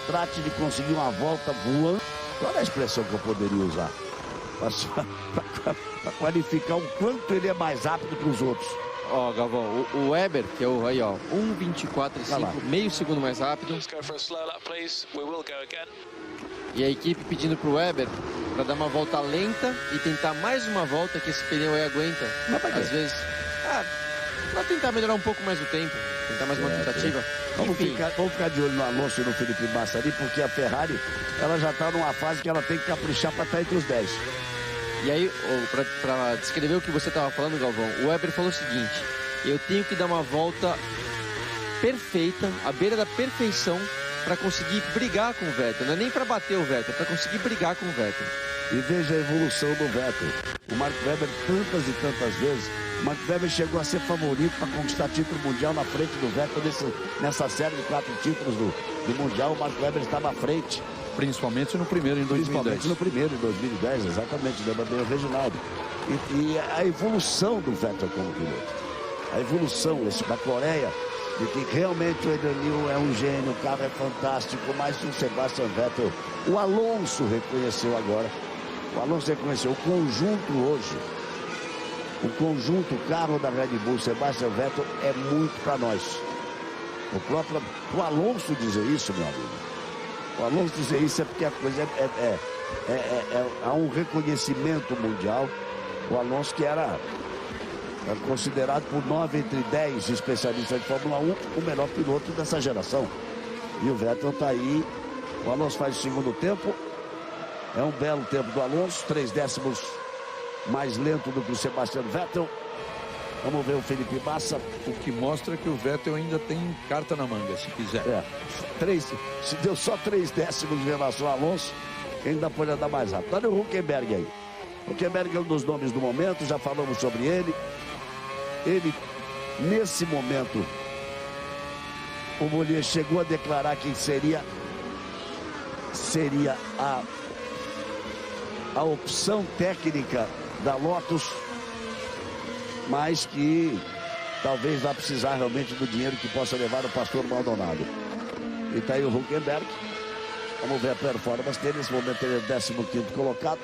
S1: trate de conseguir uma volta voando. Olha a expressão que eu poderia usar para qualificar o quanto ele é mais rápido que os outros.
S3: Ó, Galvão, o Weber, que é o aí, ó, 1:24.5, meio segundo mais rápido. E a equipe pedindo pro Weber para dar uma volta lenta e tentar mais uma volta que esse pneu aí aguenta. Às vezes, para tentar melhorar um pouco mais o tempo, tentar mais uma tentativa.
S1: Vamos ficar de olho no Alonso e no Felipe Massa ali, porque a Ferrari, ela já está numa fase que ela tem que caprichar para estar entre os 10.
S3: E aí, para descrever o que você estava falando, Galvão, o Weber falou o seguinte: eu tenho que dar uma volta perfeita, à beira da perfeição, para conseguir brigar com o Vettel. Não é nem para bater o Vettel, é para conseguir brigar com o Vettel.
S1: E veja a evolução do Vettel. O Mark Webber, tantas e tantas vezes, o Mark Webber chegou a ser favorito para conquistar título mundial na frente do Vettel nessa série de 4 títulos do Mundial. O Mark Webber estava à frente.
S2: Principalmente no primeiro em 2010.
S1: Principalmente no primeiro em 2010, exatamente, lembra bem o Reginaldo. E a evolução do Vettel como piloto. A evolução, esse da Coreia, de que realmente o Adrian Newey é um gênio, o carro é fantástico, mas o Sebastian Vettel, o Alonso reconheceu agora. O Alonso reconheceu o conjunto hoje. O conjunto, o carro da Red Bull, Sebastian Vettel, é muito para nós. O Alonso dizer isso, meu amigo. O Alonso dizer isso é porque a coisa há um reconhecimento mundial. O Alonso, que era considerado por 9 entre 10 especialistas de Fórmula 1 o melhor piloto dessa geração. E o Vettel está aí. O Alonso faz o segundo tempo. É um belo tempo do Alonso, 3 décimos mais lento do que o Sebastian Vettel. Vamos ver o Felipe Massa.
S2: O que mostra que o Vettel ainda tem carta na manga, se quiser.
S1: Se deu só 3 décimos em relação ao Alonso, ainda pode andar mais rápido. Olha o Hülkenberg aí. O Hülkenberg é um dos nomes do momento, já falamos sobre ele. Ele, nesse momento, o Mollier chegou a declarar que seria a opção técnica da Lotus, mas que talvez vá precisar realmente do dinheiro que possa levar o Pastor Maldonado. E tá aí o Hülkenberg. Vamos ver a performance dele. Nesse momento ele é o 15º colocado.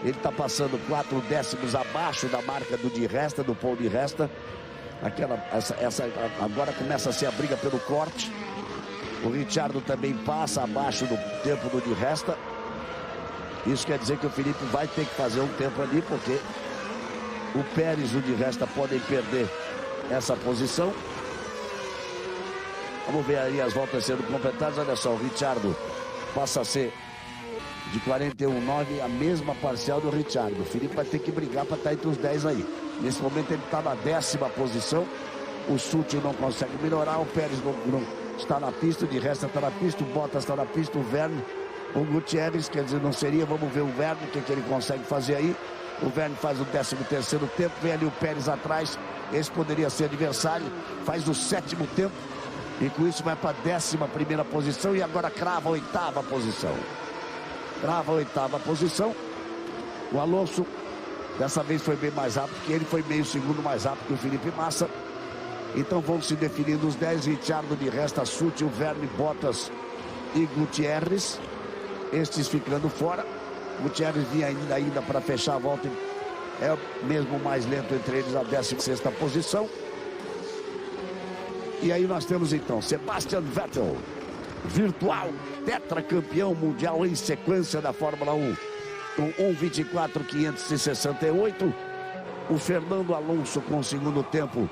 S1: Ele está passando 4 décimos abaixo da marca do Di Resta, do Paul Di Resta. Agora começa a ser a briga pelo corte. O Ricciardo também passa abaixo do tempo do Di Resta. Isso quer dizer que o Felipe vai ter que fazer um tempo ali, porque o Pérez e o Di Resta podem perder essa posição. Vamos ver aí as voltas sendo completadas. Olha só, o Ricciardo passa a ser de 41,9, a mesma parcial do Ricciardo. O Felipe vai ter que brigar para estar entre os 10 aí. Nesse momento ele está na 10ª posição. O Sutil não consegue melhorar. O Pérez não está na pista. O Di Resta está na pista. O Bottas está na pista. O Verne, o Gutierrez, quer dizer, não seria. Vamos ver o Verne, o que ele consegue fazer aí. O Verne faz o 13º tempo. Vem ali o Pérez atrás. Esse poderia ser adversário. Faz o 7º tempo. E com isso vai para a 11ª posição. E agora crava a 8ª posição. Crava a 8ª posição. O Alonso dessa vez foi bem mais rápido, porque ele foi meio segundo mais rápido que o Felipe Massa. Então vão se definindo os 10. Ricciardo, Di Resta, Sutil, Verne, Bottas e Gutierrez. Estes ficando fora. Gutierrez vinha ainda para fechar a volta. É mesmo mais lento entre eles, a 16ª posição. E aí nós temos então Sebastian Vettel, virtual tetracampeão mundial em sequência da Fórmula 1, com 1:24.568. O Fernando Alonso com o segundo tempo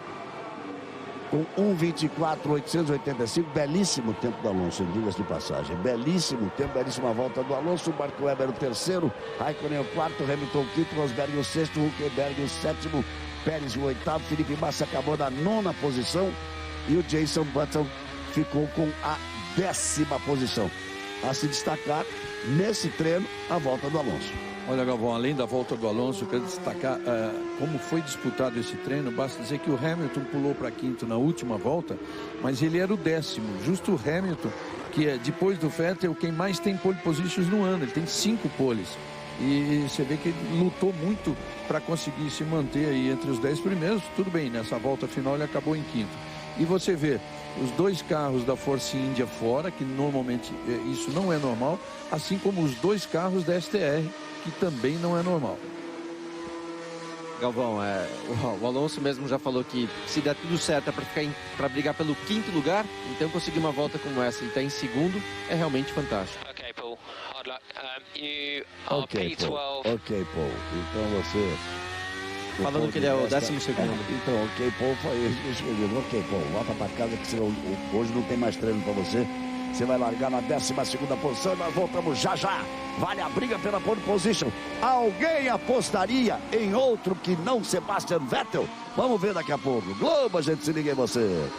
S1: com 1:24.885. Belíssimo tempo do Alonso, diga-se de passagem. Belíssimo tempo, belíssima volta do Alonso. Mark Webber o 3º, Raikkonen o 4º, Hamilton o 5º, Rosberg o 6º, Hülkenberg o 7º, Pérez o 8º, Felipe Massa acabou na 9ª posição e o Jason Button ficou com a 10ª posição. A se destacar nesse treino a volta do Alonso.
S2: Olha, Galvão, além da volta do Alonso, eu quero destacar como foi disputado esse treino. Basta dizer que o Hamilton pulou para quinto na última volta, mas ele era o 10º. Justo o Hamilton, que é, depois do Vettel, quem mais tem pole positions no ano. Ele tem 5 poles. E você vê que ele lutou muito para conseguir se manter aí entre os 10 primeiros. Tudo bem, nessa volta final ele acabou em quinto. E você vê os 2 carros da Force India fora, que normalmente isso não é normal, assim como os 2 carros da STR, que também não é normal.
S3: Galvão, o Alonso mesmo já falou que se der tudo certo é para brigar pelo 5º lugar, então conseguir uma volta como essa e estar em segundo é realmente fantástico.
S5: Okay, Paul. Hard luck. You are
S1: Ok,
S5: P12.
S1: Paul. Ok, Paul. Então você...
S3: Falando que ele é o 12º.
S1: Então, ok, Paul, foi isso que eu digo. Ok, Paul, volta pra casa que hoje não tem mais treino pra você. Você vai largar na 12ª posição. Nós voltamos já já. Vale a briga pela pole position. Alguém apostaria em outro que não Sebastian Vettel? Vamos ver daqui a pouco. Globo, a gente se liga em você.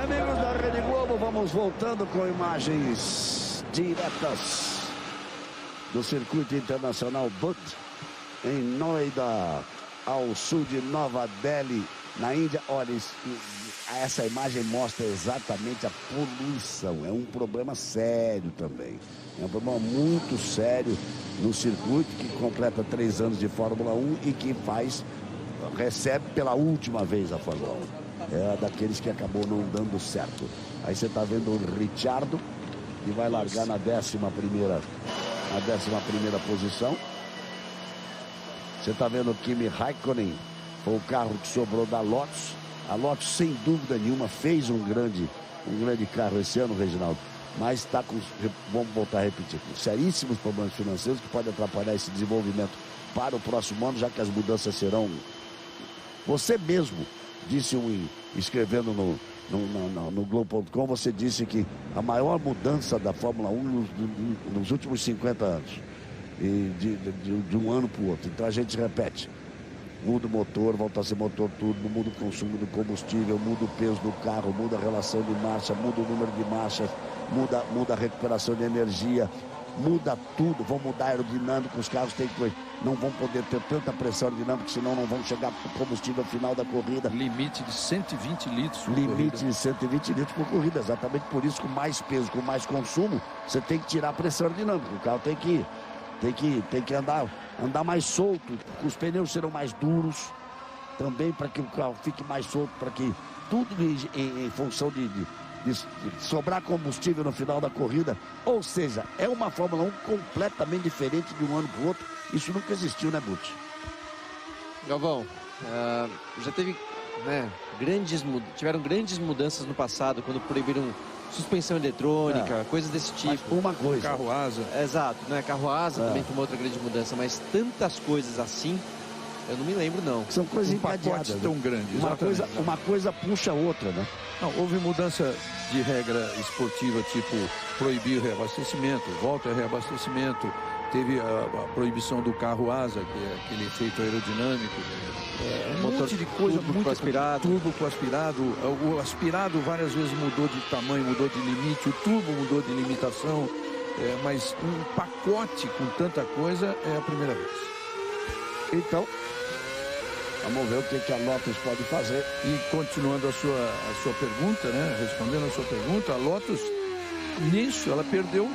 S1: Amigos da Rede Globo, vamos voltando com imagens diretas do circuito internacional Butt em Noida, ao sul de Nova Delhi, na Índia. Olha, essa imagem mostra exatamente a poluição. É um problema sério também. É um problema muito sério no circuito que completa 3 anos de Fórmula 1 e que recebe pela última vez a Fórmula 1. É daqueles que acabou não dando certo. Aí você está vendo o Ricciardo, que vai largar na 11ª posição. Você está vendo o Kimi Raikkonen, o carro que sobrou da Lotus. A Lotus, sem dúvida nenhuma, fez um grande carro esse ano, Reginaldo. Mas está com, vamos voltar a repetir, com seríssimos problemas financeiros que podem atrapalhar esse desenvolvimento para o próximo ano, já que as mudanças serão... Você mesmo disse, escrevendo no Globo.com, você disse que a maior mudança da Fórmula 1 nos últimos 50 anos, e de um ano para o outro. Então a gente repete, muda o motor, volta a ser motor turbo, muda o consumo do combustível, muda o peso do carro, muda a relação de marcha, muda o número de marchas, muda a recuperação de energia, muda tudo. Vão mudar a aerodinâmica, os carros não vão poder ter tanta pressão aerodinâmica, senão não vão chegar para o combustível final da corrida.
S2: Limite de 120 litros por
S1: Limite
S2: corrida.
S1: de 120 litros por corrida, exatamente por isso, com mais peso, com mais consumo, você tem que tirar a pressão aerodinâmica. O carro tem que andar mais solto, os pneus serão mais duros, também para que o carro fique mais solto, para que tudo em função de sobrar combustível no final da corrida. Ou seja, é uma Fórmula 1 completamente diferente de um ano para o outro. Isso nunca existiu, né, Butch?
S3: Galvão, já teve, né, tiveram grandes mudanças no passado, quando proibiram suspensão eletrônica, coisas desse tipo.
S1: Mas uma coisa.
S2: Carro asa.
S3: Exato, né? Carro asa também foi uma outra grande mudança, mas tantas coisas assim, eu não me lembro, não.
S1: São coisas
S2: Um pacote
S1: encadeadas,
S2: tão
S1: né?
S2: grande.
S1: Uma coisa puxa a outra, né?
S2: Não, houve mudança de regra esportiva, tipo proibir o reabastecimento, volta ao reabastecimento. Teve a proibição do carro asa, que é aquele efeito aerodinâmico. Um monte de coisa,
S3: turbo com aspirado.
S2: Turbo com aspirado. O aspirado várias vezes mudou de tamanho, mudou de limite. O turbo mudou de limitação. Mas um pacote com tanta coisa é a primeira vez.
S1: Então, vamos ver o que a Lotus pode fazer.
S2: E continuando a sua pergunta, né? Respondendo a sua pergunta, a Lotus, nisso, ela perdeu,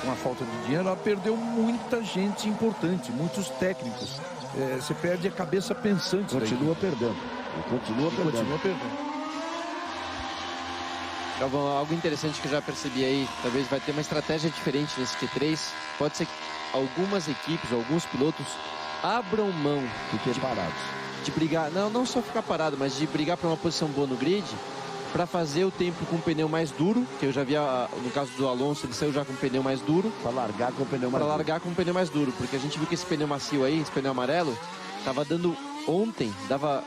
S2: com a falta de dinheiro, ela perdeu muita gente importante, muitos técnicos. Você perde a cabeça pensante.
S1: Continua perdendo. Continua perdendo.
S3: Galvão, algo interessante que eu já percebi aí, talvez vai ter uma estratégia diferente nesse Q3. Pode ser que algumas equipes, alguns pilotos abram mão de brigar, não só ficar parado, mas de brigar para uma posição boa no grid, para fazer o tempo com o pneu mais duro, que eu já vi no caso do Alonso, ele saiu já com o pneu mais duro.
S1: Para largar com o pneu mais duro.
S3: Para largar com o pneu mais duro, porque a gente viu que esse pneu macio aí, esse pneu amarelo, tava dando ontem, dava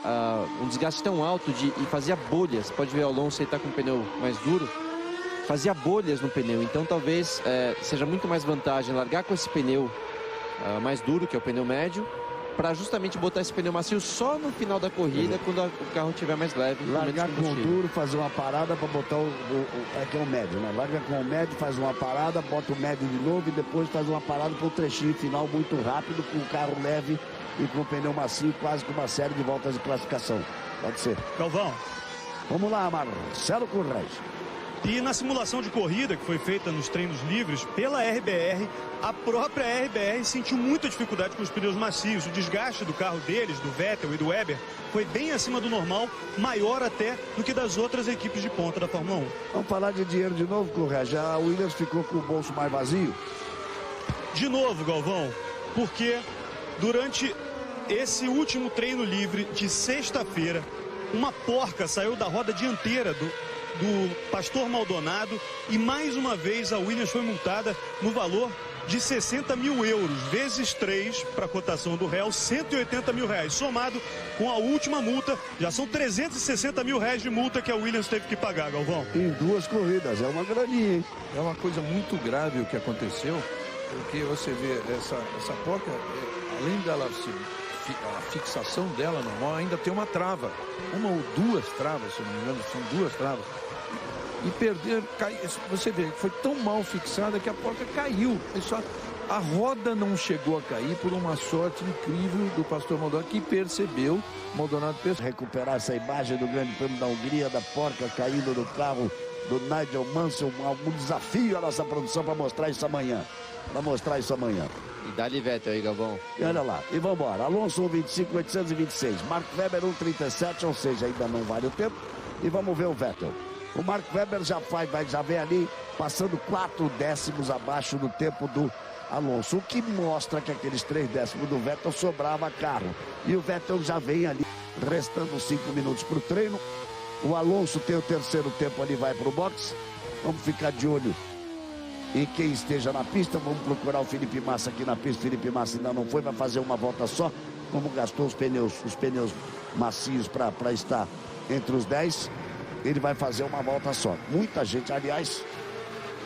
S3: um desgaste tão alto e fazia bolhas. Pode ver o Alonso aí tá com o pneu mais duro, fazia bolhas no pneu, então talvez seja muito mais vantagem largar com esse pneu mais duro, que é o pneu médio, para justamente botar esse pneu macio só no final da corrida, quando o carro estiver mais leve.
S1: Largar com o duro, fazer uma parada para botar que é o médio, né? Larga com o médio, faz uma parada, bota o médio de novo e depois faz uma parada para o trechinho final muito rápido, com o carro leve e com o pneu macio, quase com uma série de voltas de classificação. Pode ser.
S4: Galvão.
S1: Vamos lá, Marcelo Currais.
S4: E na simulação de corrida que foi feita nos treinos livres pela RBR, a própria RBR sentiu muita dificuldade com os pneus macios. O desgaste do carro deles, do Vettel e do Weber, foi bem acima do normal, maior até do que das outras equipes de ponta da Fórmula 1.
S1: Vamos falar de dinheiro de novo, Currais. Já a Williams ficou com o bolso mais vazio?
S4: De novo, Galvão, porque durante esse último treino livre de sexta-feira, uma porca saiu da roda dianteira do Pastor Maldonado e mais uma vez a Williams foi multada no valor de 60 mil euros, vezes 3 para a cotação do réu, 180 mil reais. Somado com a última multa, já são 360 mil reais de multa que a Williams teve que pagar, Galvão.
S1: Em 2 corridas, é uma graninha, hein?
S2: É uma coisa muito grave o que aconteceu, porque você vê essa porca, além dela a fixação dela normal, ainda tem uma trava, uma ou 2 travas, se não me engano, são 2 travas. E perder, você vê, foi tão mal fixada que a porca caiu. A roda não chegou a cair por uma sorte incrível do Pastor Maldonado, que percebeu, Maldonado percebeu.
S1: Recuperar essa imagem do Grande Prêmio da Hungria, da porca caindo no carro do Nigel Mansell, um desafio à nossa produção para mostrar isso amanhã.
S3: E dá-lhe Vettel aí, Galvão.
S1: E olha lá, e vamos embora. Alonso 1,25, 826. Mark Webber 1,37, ou seja, ainda não vale o tempo. E vamos ver o Vettel. O Mark Webber já vem ali passando 4 décimos abaixo do tempo do Alonso, o que mostra que aqueles 3 décimos do Vettel sobrava carro. E o Vettel já vem ali, restando 5 minutos para o treino. O Alonso tem o terceiro tempo ali, vai para o box. Vamos ficar de olho em quem esteja na pista. Vamos procurar o Felipe Massa aqui na pista. Felipe Massa ainda não foi, vai fazer uma volta só. Como gastou os pneus macios para estar entre os 10, ele vai fazer uma volta só. Muita gente, aliás,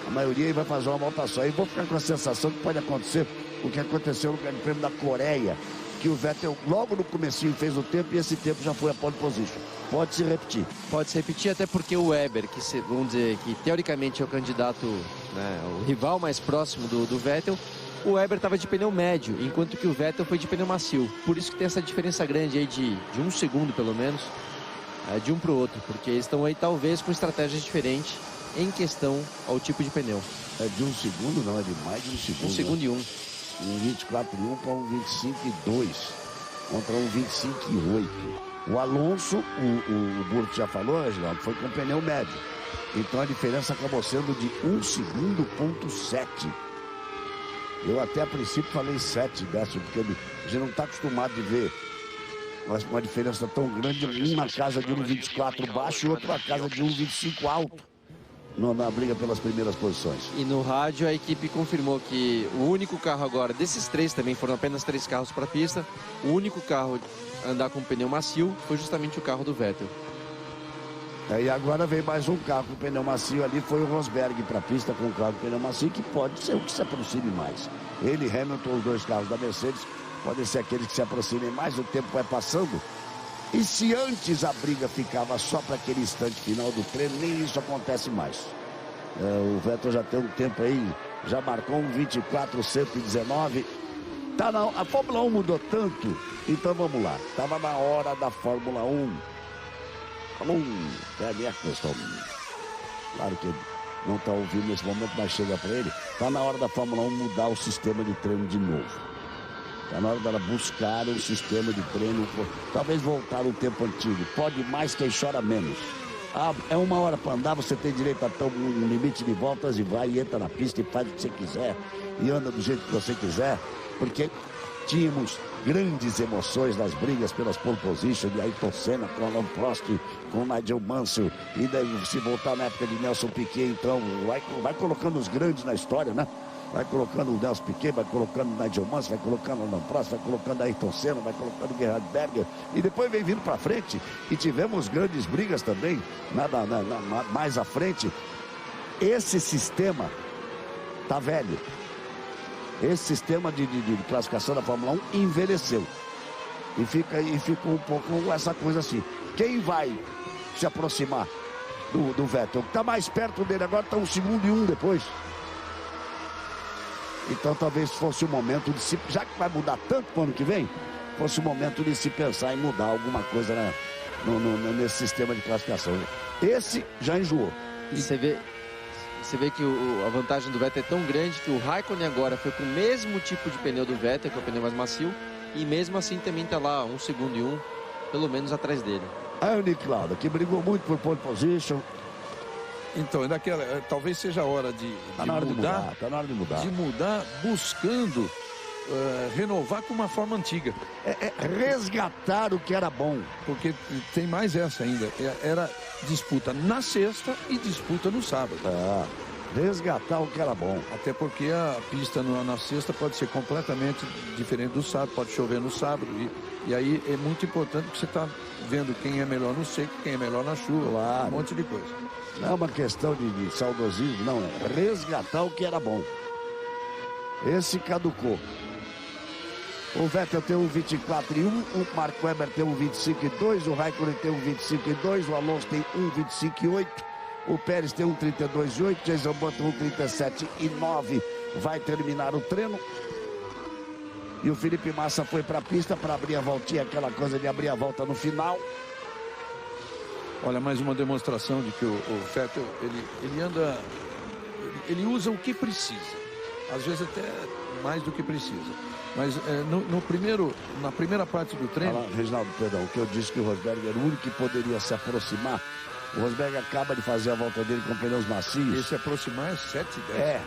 S1: a maioria vai fazer uma volta só. E vou ficar com a sensação que pode acontecer o que aconteceu no Grande Prêmio da Coreia, que o Vettel logo no comecinho fez o tempo e esse tempo já foi a pole position. Pode se repetir.
S3: Pode se repetir, até porque o Weber, vamos dizer que teoricamente é o candidato, né, o rival mais próximo do Vettel, o Weber estava de pneu médio, enquanto que o Vettel foi de pneu macio. Por isso que tem essa diferença grande aí de 1 segundo, pelo menos, de um para o outro, porque eles estão aí talvez com estratégias diferentes em questão ao tipo de pneu.
S1: É de 1 segundo, não, é de mais de 1 segundo.
S3: 1 segundo e 1.
S1: Um 24 e 1 para um 25 e 2, contra um 25 e 8. O Alonso, o Burto já falou, Reginaldo, foi com pneu médio. Então a diferença acabou sendo de 1 segundo, ponto 7. Eu até a princípio falei 7 décimos, porque a gente não está acostumado de ver uma diferença tão grande, um na casa de 1,24 baixo e outro na casa de 1,25 alto, na briga pelas primeiras posições.
S3: E no rádio a equipe confirmou que o único carro agora, desses 3 também, foram apenas 3 carros para a pista, o único carro a andar com pneu macio foi justamente o carro do Vettel.
S1: E agora vem mais um carro com pneu macio ali, foi o Rosberg para a pista com o carro com pneu macio, que pode ser o que se aproxime mais. Ele e Hamilton, os 2 carros da Mercedes, podem ser aqueles que se aproximem mais, o tempo vai passando. E se antes a briga ficava só para aquele instante final do treino, nem isso acontece mais. O Vettel já tem um tempo aí, já marcou um 24,119. A Fórmula 1 mudou tanto, então vamos lá. Estava na hora da Fórmula 1. Claro que ele não está ouvindo nesse momento, mas chega para ele. Está na hora da Fórmula 1 mudar o sistema de treino de novo. Está na hora dela buscar um sistema de treino, talvez voltar ao tempo antigo. Pode mais, quem chora menos. É 1 hora para andar, você tem direito a ter um limite de voltas e vai e entra na pista e faz o que você quiser. E anda do jeito que você quiser, porque tínhamos grandes emoções nas brigas pelas pole position, de Ayrton Senna com Alain Prost, com Nigel Mansell, e daí se voltar na época de Nelson Piquet, então vai colocando os grandes na história, né? Vai colocando o Nelson Piquet, vai colocando o Nigel Mansell, vai colocando o Alain Prost, vai colocando a Ayrton Senna, vai colocando o Gerhard Berger, e depois vem vindo para frente, e tivemos grandes brigas também, mais à frente. Esse sistema tá velho. Esse sistema de classificação da Fórmula 1 envelheceu. E fica um pouco essa coisa assim. Quem vai se aproximar do Vettel? O que está mais perto dele agora está 1 segundo e 1 depois. Então talvez fosse o momento de se... Já que vai mudar tanto para o ano que vem, fosse o momento de se pensar em mudar alguma coisa, né, nesse sistema de classificação. Esse já enjoou.
S3: E você vê que a vantagem do Vettel é tão grande que o Raikkonen agora foi com o mesmo tipo de pneu do Vettel, que é o pneu mais macio, e mesmo assim também está lá 1 segundo e 1, pelo menos atrás dele.
S1: Aí o Nick Lauda, que brigou muito por pole position.
S2: Então, talvez seja a hora de mudar.
S1: Tá na hora de mudar.
S2: De mudar buscando renovar com uma forma antiga.
S1: Resgatar o que era bom.
S2: Porque tem mais essa ainda. Era disputa na sexta e disputa no sábado.
S1: Resgatar o que era bom.
S2: Até porque a pista na sexta pode ser completamente diferente do sábado, pode chover no sábado. E aí é muito importante que você está vendo quem é melhor no seco, quem é melhor na chuva,
S1: claro.
S2: Um monte de coisa.
S1: Não é uma questão de saudosismo, não. É resgatar o que era bom. Esse caducou. O Vettel tem 1,24,1, o Mark Webber tem 1,25,2, o Raikkonen tem 1,25,2, o Alonso tem 1,25,8, o Pérez tem 1,32,8, Jason Button 1,37,9. Vai terminar o treino. E o Felipe Massa foi para a pista para abrir a voltinha, aquela coisa de abrir a volta no final.
S2: Olha, mais uma demonstração de que o Vettel, ele usa o que precisa. Às vezes até mais do que precisa. Mas na primeira parte do treino...
S1: Reginaldo, perdão, o que eu disse que o Rosberg era o único que poderia se aproximar. O Rosberg acaba de fazer a volta dele com pneus macios.
S2: E se aproximar é 7 décimos.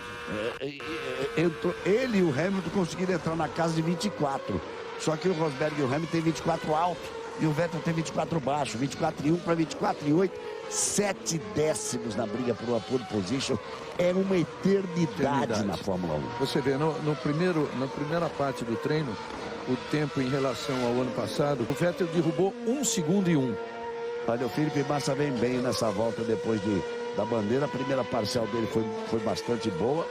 S1: Ele e o Hamilton conseguiram entrar na casa de 24. Só que o Rosberg e o Hamilton tem 24 alto. E o Vettel tem 24 baixo, 24,1 para 24,8, 7 décimos na briga por uma pole position. É uma eternidade na Fórmula 1.
S2: Você vê, na primeira parte do treino, o tempo em relação ao ano passado, o Vettel derrubou 1 segundo e 1.
S1: Olha, o Felipe Massa vem bem nessa volta depois da bandeira. A primeira parcial dele foi bastante boa.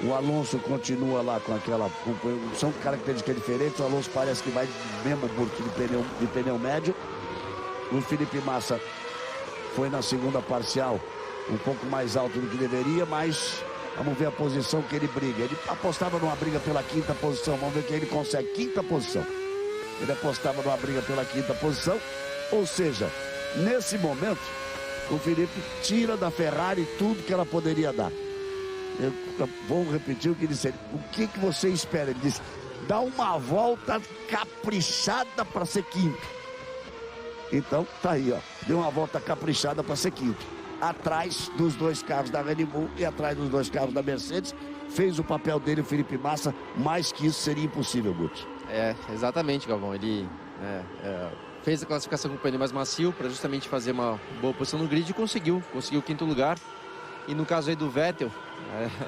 S1: O Alonso continua lá com aquela... São características diferentes. O Alonso parece que vai mesmo burto de pneu médio. O Felipe Massa foi na segunda parcial um pouco mais alto do que deveria, mas vamos ver a posição que ele briga. Ele apostava numa briga pela 5ª posição. Vamos ver quem ele consegue. 5ª posição. Ele apostava numa briga pela 5ª posição. Ou seja, nesse momento, o Felipe tira da Ferrari tudo que ela poderia dar. Eu vou repetir o que ele disse. O que você espera? Ele disse, dá uma volta caprichada para ser 5º. Então, tá aí, ó. Deu uma volta caprichada para ser 5º. Atrás dos 2 carros da Red Bull e atrás dos 2 carros da Mercedes. Fez o papel dele, o Felipe Massa. Mais que isso seria impossível, Guti.
S3: Exatamente, Galvão. Ele fez a classificação com o pneu mais macio para justamente fazer uma boa posição no grid e conseguiu o 5º lugar. E no caso aí do Vettel,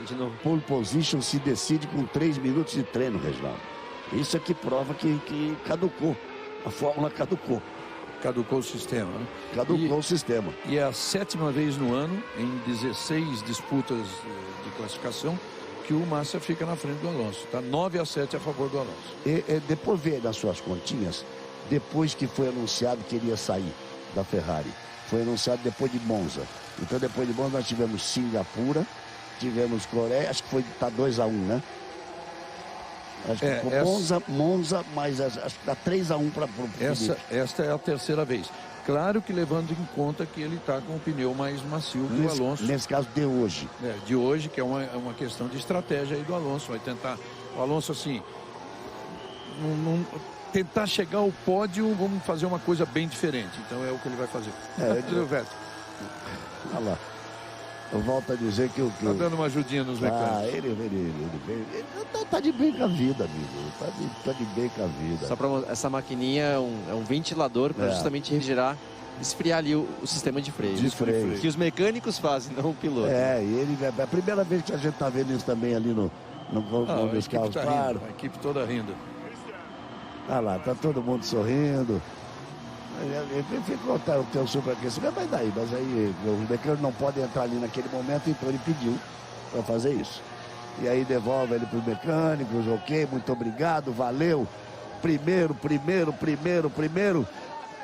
S3: de novo...
S1: Pole position se decide com 3 minutos de treino, Reginaldo. Isso é que prova que caducou. A Fórmula caducou.
S2: Caducou o sistema, né?
S1: Caducou o sistema.
S2: E é a 7ª vez no ano, em 16 disputas de classificação, que o Massa fica na frente do Alonso. Tá 9-7 a favor do Alonso.
S1: Depois vê nas suas continhas, depois que foi anunciado que ele ia sair da Ferrari. Foi anunciado depois de Monza. Então depois de Monza nós tivemos Singapura, tivemos Coreia, acho que tá 2-1, né? Acho que Monza, mas acho que tá 3-1 para o
S2: Esta é a 3ª vez. Claro que levando em conta que ele está com o pneu mais macio que o Alonso.
S1: Nesse caso de hoje.
S2: De hoje, que é uma questão de estratégia aí do Alonso. Vai tentar, o Alonso assim, tentar chegar ao pódio, vamos fazer uma coisa bem diferente. Então é o que ele vai fazer.
S1: Olha lá. Eu volto a dizer que o...
S2: Tá dando uma ajudinha nos mecânicos.
S1: Ele tá de bem com a vida, amigo. Tá de bem com a vida.
S3: Só para essa maquininha é um ventilador para justamente esfriar ali o sistema de freio. Que os mecânicos fazem, não o piloto.
S1: E ele é a primeira vez que a gente tá vendo isso também ali no carros.
S2: Claro. A equipe toda rindo.
S1: Olha lá, tá todo mundo sorrindo. Ficou o teu superaquecimento, mas aí os mecânicos não podem entrar ali naquele momento, então ele pediu para fazer isso. E aí devolve ele pro mecânico, ok, muito obrigado, valeu. Primeiro.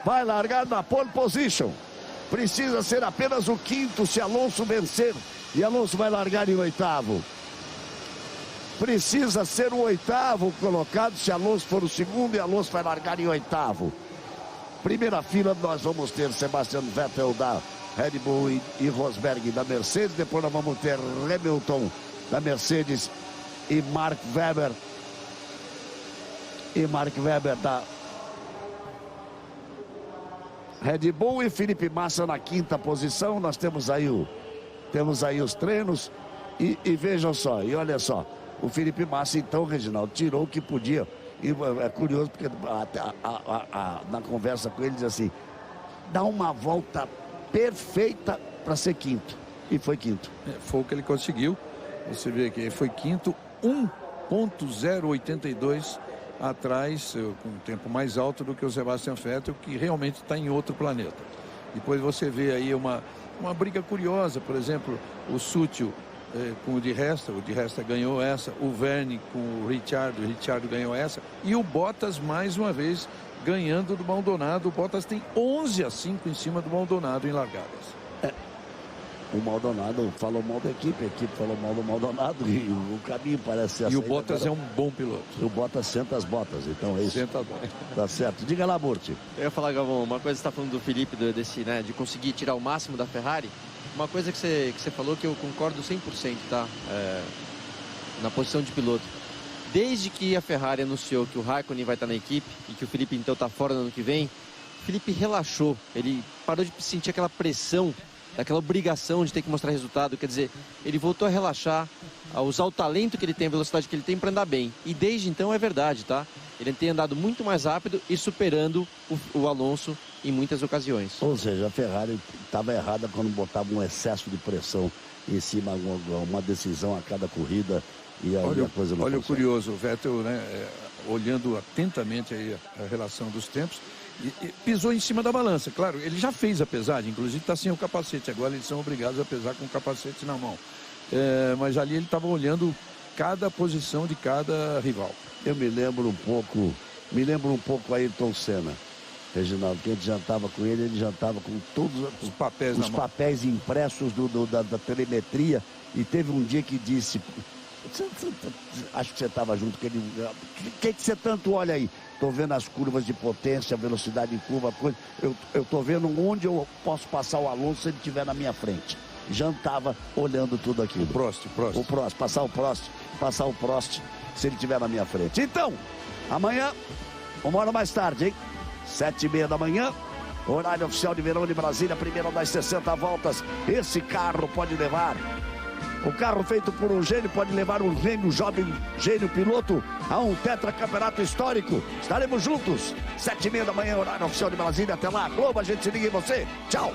S1: Vai largar na pole position. Precisa ser apenas o quinto se Alonso vencer. E Alonso vai largar em oitavo. Precisa ser o oitavo colocado se Alonso for o segundo e Alonso vai largar em oitavo. Primeira fila nós vamos ter Sebastian Vettel da Red Bull e Rosberg da Mercedes. Depois nós vamos ter Hamilton da Mercedes e Mark Webber da Red Bull e Felipe Massa na quinta posição. Nós temos aí os treinos e vejam só, e olha só, o Felipe Massa então, Reginaldo, tirou o que podia. E é curioso porque na conversa com ele diz assim, dá uma volta perfeita para ser quinto, e foi quinto.
S2: Foi o que ele conseguiu. Você vê que foi quinto, 1.082 atrás, com um tempo mais alto do que o Sebastian Vettel, que realmente está em outro planeta. Depois você vê aí uma briga curiosa, por exemplo, o Sutil com o Di Resta ganhou essa, o Verne com o Ricciardo ganhou essa, e o Bottas mais uma vez ganhando do Maldonado. O Bottas tem 11-5 em cima do Maldonado em largadas.
S1: O Maldonado falou mal da equipe, a equipe falou mal do Maldonado e o caminho parece ser.
S2: E o Bottas é um bom piloto.
S1: E o Bottas senta as botas, então é isso.
S2: Senta as botas.
S1: Tá certo. Diga lá, Burti.
S3: Eu ia falar, Galvão, uma coisa que você está falando do Felipe, de conseguir tirar o máximo da Ferrari. Uma coisa que você falou que eu concordo 100%, tá? Na posição de piloto. Desde que a Ferrari anunciou que o Raikkonen vai estar na equipe e que o Felipe então está fora no ano que vem, o Felipe relaxou. Ele parou de sentir aquela pressão, daquela obrigação de ter que mostrar resultado. Quer dizer, ele voltou a relaxar, a usar o talento que ele tem, a velocidade que ele tem para andar bem. E desde então é verdade, tá? Ele tem andado muito mais rápido e superando o Alonso em muitas ocasiões.
S1: Ou seja, a Ferrari estava errada quando botava um excesso de pressão em cima, uma decisão a cada corrida. E aí a coisa não
S2: olha
S1: consegue.
S2: O curioso, o Vettel, né, olhando atentamente aí a relação dos tempos, e pisou em cima da balança. Claro, ele já fez a pesagem, inclusive está sem o capacete. Agora eles são obrigados a pesar com o capacete na mão. Mas ali ele estava olhando cada posição de cada rival.
S1: Eu me lembro um pouco Ayrton Senna, Reginaldo, que a gente jantava com ele jantava com todos
S2: os papéis
S1: impressos da telemetria, e teve um dia que disse, acho que você estava junto, que você tanto olha aí? Estou vendo as curvas de potência, velocidade em curva, coisa. Eu estou vendo onde eu posso passar o Alonso se ele estiver na minha frente. Jantava olhando tudo aquilo.
S2: O Prost.
S1: Passar o Prost se ele estiver na minha frente. Então, amanhã, uma hora mais tarde, hein? 7h30 da manhã, horário oficial de verão de Brasília, primeira das 60 voltas. Esse carro pode levar. O carro feito por um gênio pode levar um gênio, jovem gênio piloto, a um tetracampeonato histórico. Estaremos juntos, 7h30 da manhã, horário oficial de Brasília. Até lá, Globo, a gente se liga em você. Tchau.